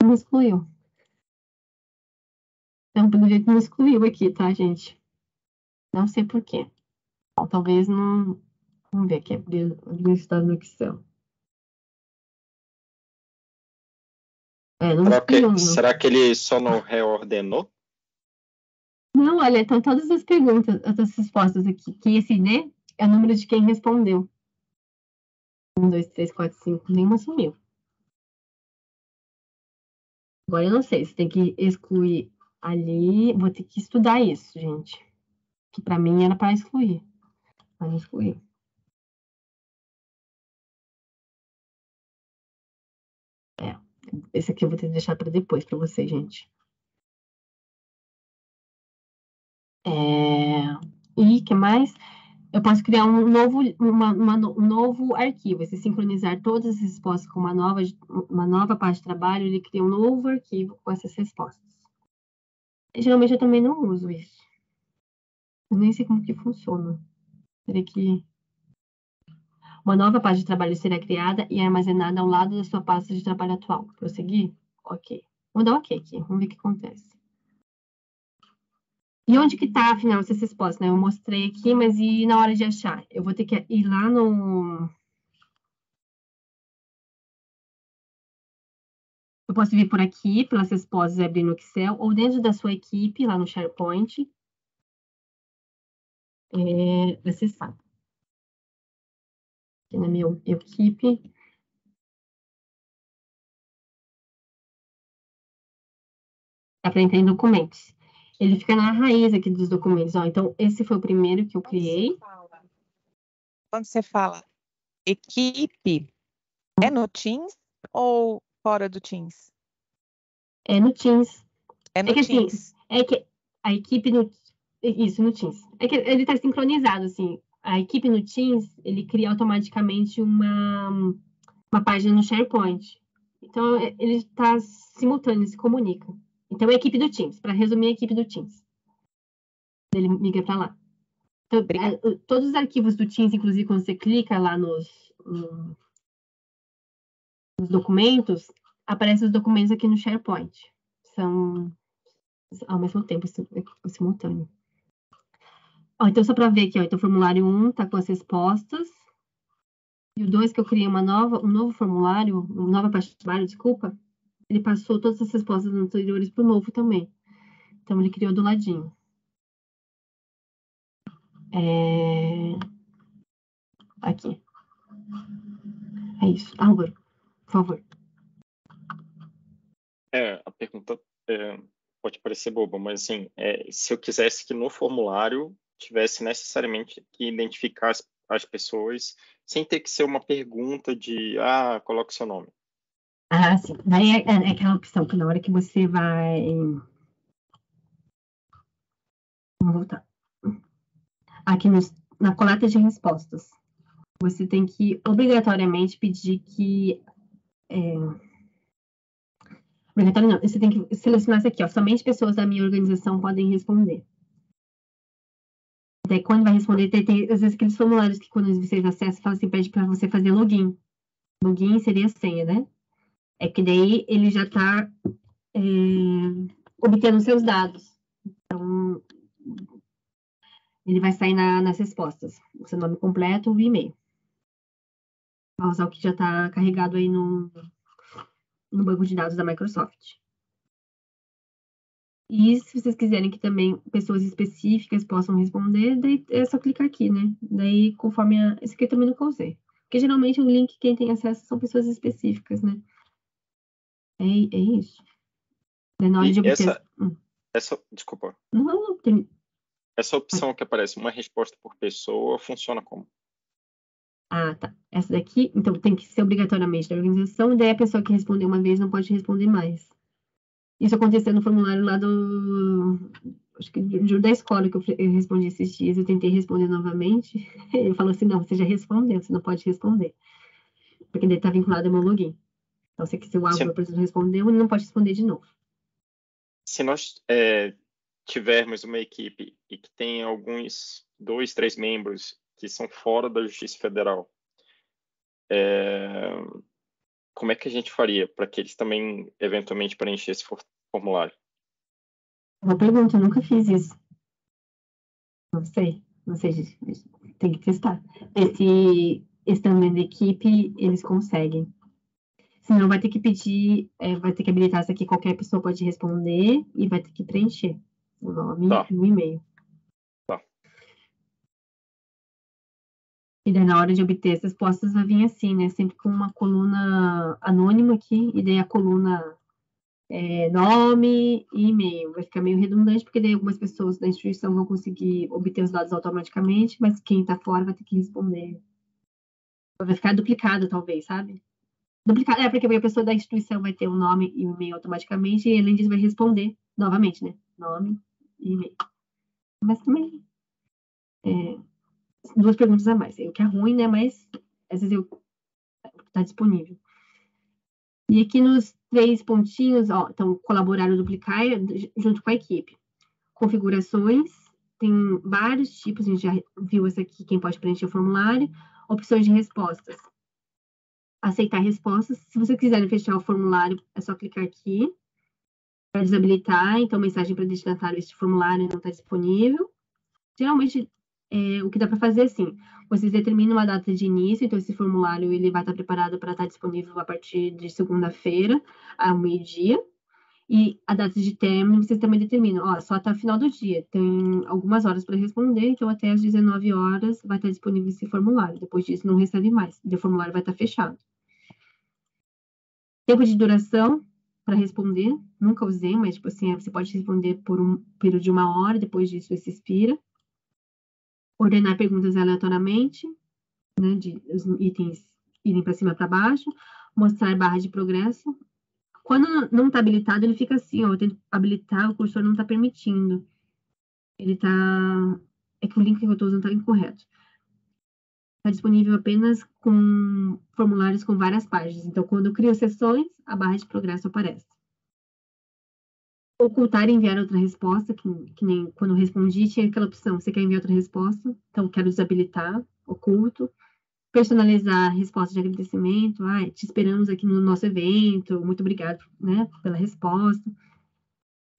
me excluiu. Então, pelo jeito, me excluiu aqui, tá, gente? Não sei por quê. Bom, talvez não... Vamos ver aqui, abrir o estado no Excel. Não me excluiu, não. Será que ele só não reordenou? Não, olha, estão todas as perguntas, as respostas aqui. Que esse D é o número de quem respondeu. 1, 2, 3, 4, 5. Nenhuma sumiu. Agora eu não sei, se tem que excluir ali. Vou ter que estudar isso, gente. Que para mim era para excluir. Mas não excluir. Esse aqui eu vou ter que deixar para depois para vocês, gente. E que mais? Eu posso criar um novo arquivo. Se sincronizar todas as respostas com uma nova parte de trabalho, ele cria um novo arquivo com essas respostas. E, geralmente eu também não uso isso. Eu nem sei como que funciona. Teria que... Uma nova pasta de trabalho será criada e armazenada ao lado da sua pasta de trabalho atual. Prosseguir? Ok. Vou dar ok aqui. Vamos ver o que acontece. E onde que tá, afinal, essas respostas, né? Eu mostrei aqui, mas e na hora de achar? Eu vou ter que ir lá no... Eu posso vir por aqui, pelas respostas, abrir no Excel, ou dentro da sua equipe, lá no SharePoint. Acessar. Aqui na minha equipe. Dá para entrar em documentos. Ele fica na raiz aqui dos documentos. Ó, então, esse foi o primeiro que eu criei. Quando você fala equipe, é no Teams ou fora do Teams? É no Teams. É no Teams. Assim, é que a equipe no... Isso, no Teams. É que ele está sincronizado, assim. A equipe no Teams, ele cria automaticamente uma página no SharePoint. Então, ele está simultâneo, ele se comunica. Então, é a equipe do Teams. Para resumir, a equipe do Teams. Ele migra para lá. Então, todos os arquivos do Teams, inclusive, quando você clica lá nos documentos, aparecem os documentos aqui no SharePoint. São ao mesmo tempo, simultâneo. Então, só para ver aqui, então, o formulário 1 está com as respostas. E o 2, que eu criei um novo formulário, uma nova parte de trabalho, desculpa, ele passou todas as respostas anteriores para o novo também. Então, ele criou do ladinho. Aqui. É isso. Álvaro, por favor. A pergunta pode parecer boba, mas assim, se eu quisesse que no formulário tivesse necessariamente que identificar as pessoas sem ter que ser uma pergunta de, coloque seu nome. Sim. Daí é aquela opção que na hora que você vai... Vamos voltar. Aqui na coleta de respostas, você tem que obrigatoriamente pedir que... Obrigatório não, você tem que selecionar isso aqui, ó. Somente pessoas da minha organização podem responder. Daí, quando vai responder, tem às vezes aqueles formulários que quando vocês acessam, fala assim, pede para você fazer login. Login seria a senha, né? É que daí ele já está obtendo seus dados. Então, ele vai sair nas respostas. O seu nome completo e e-mail. Vai usar o que já está carregado aí no banco de dados da Microsoft. E se vocês quiserem que também pessoas específicas possam responder, daí é só clicar aqui, né? Daí, conforme esse aqui eu também nunca usei. Porque geralmente o link, quem tem acesso são pessoas específicas, né? É isso. Daí, na hora de obter... Desculpa. Não, Essa opção que aparece, uma resposta por pessoa, funciona como? Tá. Essa daqui, então, tem que ser obrigatoriamente da organização, e daí a pessoa que respondeu uma vez não pode responder mais. Isso aconteceu no formulário lá acho que da escola que eu respondi esses dias, eu tentei responder novamente, ele falou assim, não, você já respondeu, você não pode responder, porque ele está vinculado ao meu login. Então, se o Álvaro, por exemplo, respondeu, ele não pode responder de novo. Se nós tivermos uma equipe e que tem alguns 2, 3 membros que são fora da Justiça Federal, como é que a gente faria para que eles também, eventualmente, preenchessem esse formulário? Uma pergunta, eu nunca fiz isso. Não sei, gente, tem que testar. Esse tamanho da equipe, eles conseguem. Senão vai ter que pedir, vai ter que habilitar isso aqui, qualquer pessoa pode responder e vai ter que preencher o nome e o e-mail. Tá. E daí na hora de obter essas respostas vai vir assim, né? Sempre com uma coluna anônima aqui, e daí a coluna nome e e-mail. Vai ficar meio redundante, porque daí algumas pessoas da instituição vão conseguir obter os dados automaticamente, mas quem está fora vai ter que responder. Vai ficar duplicado, talvez, sabe? Duplicado, porque a pessoa da instituição vai ter o nome e o e-mail automaticamente, e além disso vai responder novamente, né? Nome e e-mail. Mas também, 2 perguntas a mais. O que é ruim, né? Mas às vezes está disponível. E aqui nos 3 pontinhos, então, colaborar ou duplicar junto com a equipe. Configurações, tem vários tipos, a gente já viu essa aqui, quem pode preencher o formulário. Opções de respostas. Aceitar respostas. Se você quiser fechar o formulário, é só clicar aqui para desabilitar. Então, mensagem para destinatário, este formulário não está disponível. Geralmente, o que dá para fazer é assim, vocês determinam uma data de início, então esse formulário ele vai estar preparado para estar disponível a partir de segunda-feira, ao meio-dia, e a data de término vocês também determinam, só até o final do dia, tem algumas horas para responder, então até às 19 horas vai estar disponível esse formulário, depois disso não recebe mais, o formulário vai estar fechado. Tempo de duração para responder, nunca usei, mas tipo assim, você pode responder por um período de 1 hora, depois disso esse expira. Ordenar perguntas aleatoriamente, né, de os itens irem para cima e para baixo, mostrar barra de progresso. Quando não está habilitado, ele fica assim, eu tento habilitar, o cursor não está permitindo. Ele está... É que o link que eu estou usando está incorreto. Está disponível apenas com formulários com várias páginas. Então, quando eu crio sessões, a barra de progresso aparece. Ocultar e enviar outra resposta, que nem quando eu respondi, tinha aquela opção, você quer enviar outra resposta? Então, quero desabilitar, oculto. Personalizar a resposta de agradecimento, te esperamos aqui no nosso evento, muito obrigado, né, pela resposta.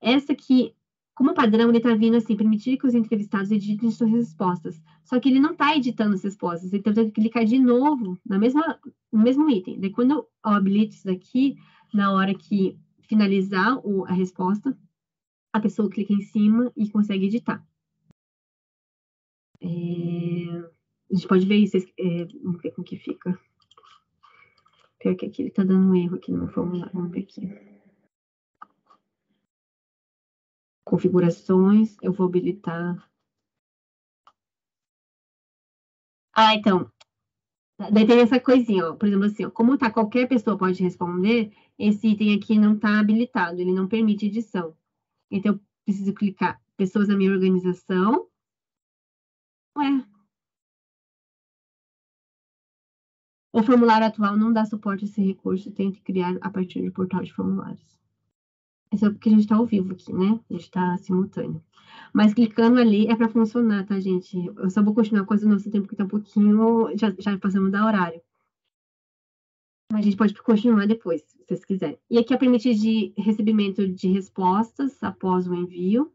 Essa aqui, como padrão, ele está vindo assim, permitir que os entrevistados editem suas respostas. Só que ele não está editando as respostas, então eu tenho que clicar de novo no mesmo item. Daí, quando eu habilito isso daqui, na hora que finalizar a resposta, a pessoa clica em cima e consegue editar. A gente pode ver isso, vamos ver como que fica. Pior que aqui ele está dando um erro aqui no formulário, vamos ver aqui. Configurações, eu vou habilitar. Então, daí tem essa coisinha, por exemplo assim, como tá qualquer pessoa pode responder, esse item aqui não está habilitado, ele não permite edição. Então, eu preciso clicar pessoas da minha organização. O formulário atual não dá suporte a esse recurso, tente criar a partir do portal de formulários. É só porque a gente está ao vivo aqui, né? A gente está simultâneo. Mas clicando ali é para funcionar, tá, gente? Eu só vou continuar com o nosso tempo que está um pouquinho, já passamos da horário. A gente pode continuar depois, se vocês quiserem. E aqui é permitir de recebimento de respostas após o envio.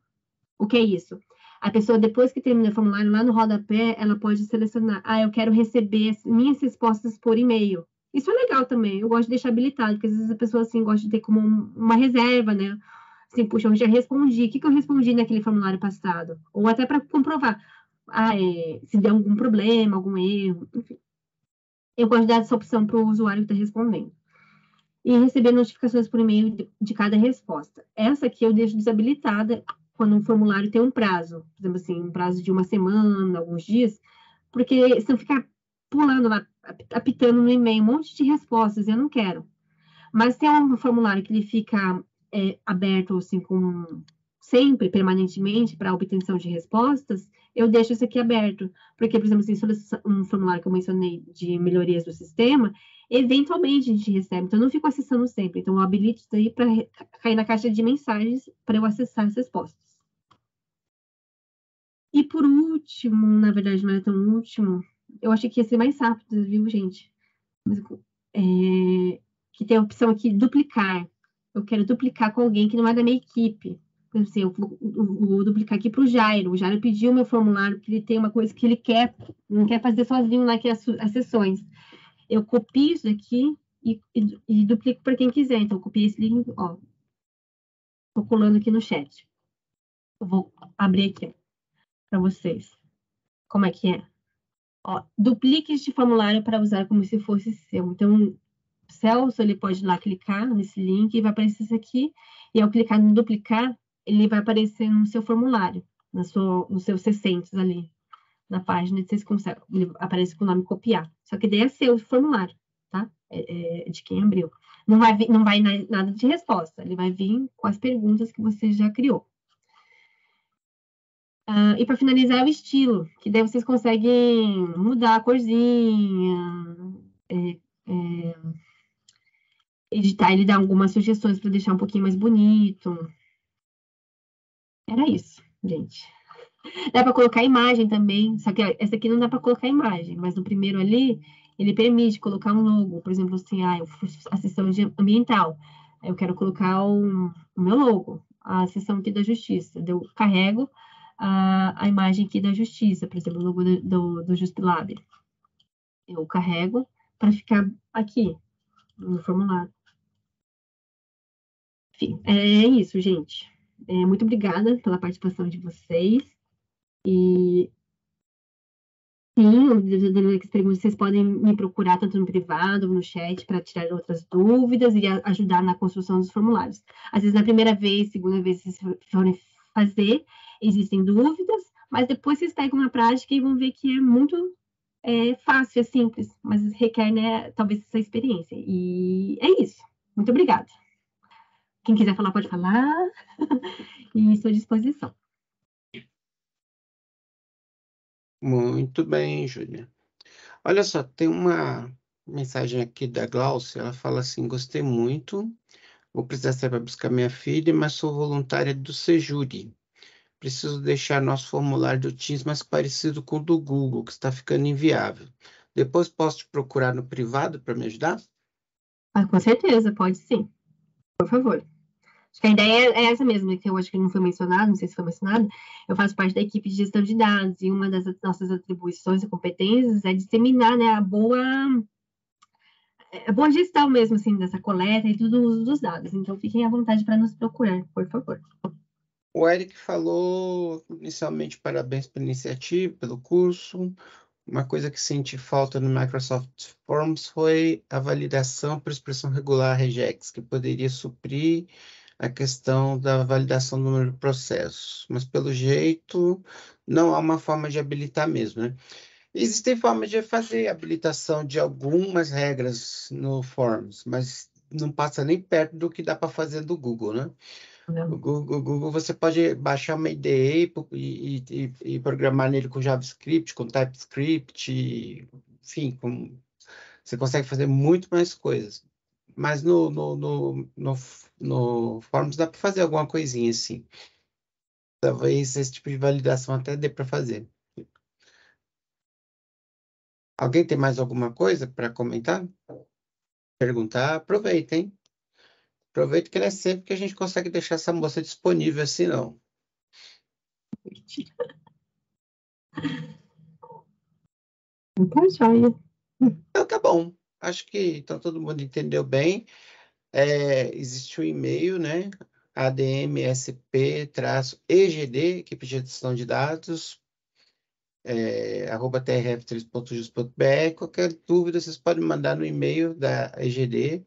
O que é isso? A pessoa, depois que termina o formulário, lá no rodapé, ela pode selecionar, eu quero receber minhas respostas por e-mail. Isso é legal também, eu gosto de deixar habilitado, porque às vezes a pessoa, assim, gosta de ter como uma reserva, né? Assim, puxa, eu já respondi, o que eu respondi naquele formulário passado? Ou até para comprovar, se der algum problema, algum erro, enfim. Eu gosto de dar essa opção para o usuário que está respondendo. E receber notificações por e-mail de cada resposta. Essa aqui eu deixo desabilitada quando um formulário tem um prazo, por exemplo assim, um prazo de 1 semana, alguns dias, porque senão ficar pulando lá, apitando no e-mail um monte de respostas, eu não quero. Mas se é um formulário que ele fica aberto assim, sempre, permanentemente, para obtenção de respostas, eu deixo isso aqui aberto. Porque, por exemplo, assim, um formulário que eu mencionei de melhorias do sistema, eventualmente a gente recebe, então eu não fico acessando sempre. Então, eu habilito isso aí para cair na caixa de mensagens para eu acessar as respostas. E por último, na verdade não é tão último, eu achei que ia ser mais rápido, viu, gente? Mas, que tem a opção aqui, duplicar. Eu quero duplicar com alguém que não é da minha equipe. Por exemplo, eu vou duplicar aqui para o Jairo. O Jairo pediu meu formulário, porque ele tem uma coisa que ele quer, não quer fazer sozinho lá, que é as sessões. Eu copio isso aqui e duplico para quem quiser. Então, eu copiei esse link, ó. Estou colando aqui no chat. Eu vou abrir aqui para vocês. Como é que é? Ó, duplique este formulário para usar como se fosse seu. Então, o Celso, ele pode ir lá clicar nesse link e vai aparecer isso aqui. E ao clicar no duplicar, ele vai aparecer no seu formulário, no seu 600 ali, na página, vocês conseguem, ele aparece com o nome copiar. Só que daí é seu formulário, tá? É de quem abriu. Não vai nada de resposta, ele vai vir com as perguntas que você já criou. E para finalizar, o estilo, que daí vocês conseguem mudar a corzinha, editar, ele dá algumas sugestões para deixar um pouquinho mais bonito. Era isso, gente. Dá para colocar imagem também, só que essa aqui não dá para colocar imagem, mas no primeiro ali, ele permite colocar um logo, por exemplo, assim, a seção ambiental. Eu quero colocar o meu logo, a seção aqui da justiça. Eu carrego a imagem aqui da justiça, por exemplo, o logo do JustLab. Eu carrego para ficar aqui no formulário. Enfim, é isso, gente. Muito obrigada pela participação de vocês. E sim, vocês podem me procurar tanto no privado, no chat, para tirar outras dúvidas e ajudar na construção dos formulários. Às vezes, na primeira vez, segunda vez, vocês forem fazer, existem dúvidas, mas depois vocês pegam na prática e vão ver que é muito fácil, é simples, mas requer, né, talvez, essa experiência. E é isso. Muito obrigada. Quem quiser falar, pode falar. E estou à disposição. Muito bem, Júlia. Olha só, tem uma mensagem aqui da Glaucia, ela fala assim, gostei muito, vou precisar sair para buscar minha filha, mas sou voluntária do Sejuri. Preciso deixar nosso formulário do Teams mais parecido com o do Google, que está ficando inviável. Depois posso te procurar no privado para me ajudar? Com certeza, pode sim. Por favor. Acho que a ideia é essa mesmo, que eu acho que não foi mencionado, não sei se foi mencionado. Eu faço parte da equipe de gestão de dados e uma das nossas atribuições e competências é disseminar, né, a boa gestão mesmo, assim, dessa coleta e tudo uso dos dados. Então, fiquem à vontade para nos procurar, por favor. O Eric falou inicialmente parabéns pela iniciativa, pelo curso. Uma coisa que senti falta no Microsoft Forms foi a validação por expressão regular regex, que poderia suprir a questão da validação do número de processos. Mas, pelo jeito, não há uma forma de habilitar mesmo, né? Existem formas de fazer habilitação de algumas regras no Forms, mas não passa nem perto do que dá para fazer do Google, né? O Google, você pode baixar uma IDE e programar nele com JavaScript, com TypeScript, enfim, você consegue fazer muito mais coisas. Mas no Forms dá para fazer alguma coisinha assim. Talvez esse tipo de validação até dê para fazer. Alguém tem mais alguma coisa para comentar? Perguntar? Aproveita, hein? Aproveita que não é sempre que a gente consegue deixar essa moça disponível assim, não. Tá joia. Então, tá bom. Acho que então, todo mundo entendeu bem. Existe um e-mail, né? admsp-egd, equipe de gestão de dados, @trf3.jus.br. Qualquer dúvida, vocês podem mandar no e-mail da EGD.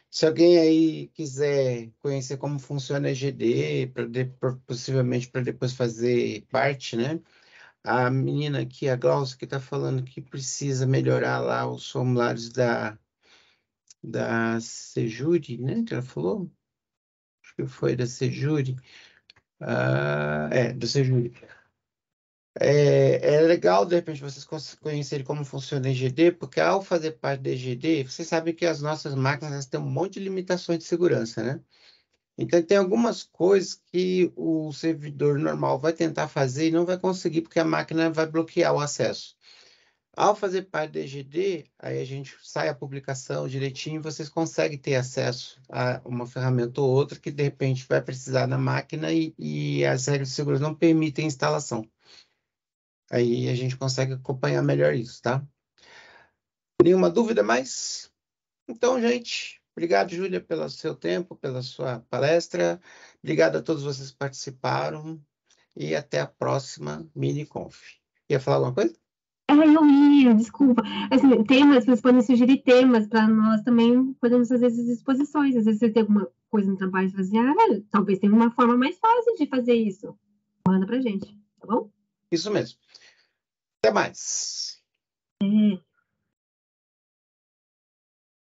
Se alguém aí quiser conhecer como funciona a EGD, possivelmente para depois fazer parte, né? A menina aqui, a Glaucia, que está falando que precisa melhorar lá os formulários da Sejuri, né? Que ela falou? Acho que foi da Sejuri. Do Sejuri. É legal, de repente, vocês conhecerem como funciona a EGD, porque ao fazer parte da EGD, vocês sabem que as nossas máquinas têm um monte de limitações de segurança, né? Então, tem algumas coisas que o servidor normal vai tentar fazer e não vai conseguir, porque a máquina vai bloquear o acesso. Ao fazer parte do EGD, aí a gente sai a publicação direitinho, vocês conseguem ter acesso a uma ferramenta ou outra que, de repente, vai precisar na máquina e as regras de segurança não permitem instalação. Aí a gente consegue acompanhar melhor isso, tá? Nenhuma dúvida mais? Então, gente, obrigado, Júlia, pelo seu tempo, pela sua palestra. Obrigado a todos vocês que participaram e até a próxima MiniConf. Ia falar alguma coisa? Desculpa. Assim, temas, vocês podem sugerir temas para nós também podemos fazer essas exposições. Às vezes você tem alguma coisa no trabalho de fazer, talvez tenha uma forma mais fácil de fazer isso. Manda pra gente, tá bom? Isso mesmo. Até mais.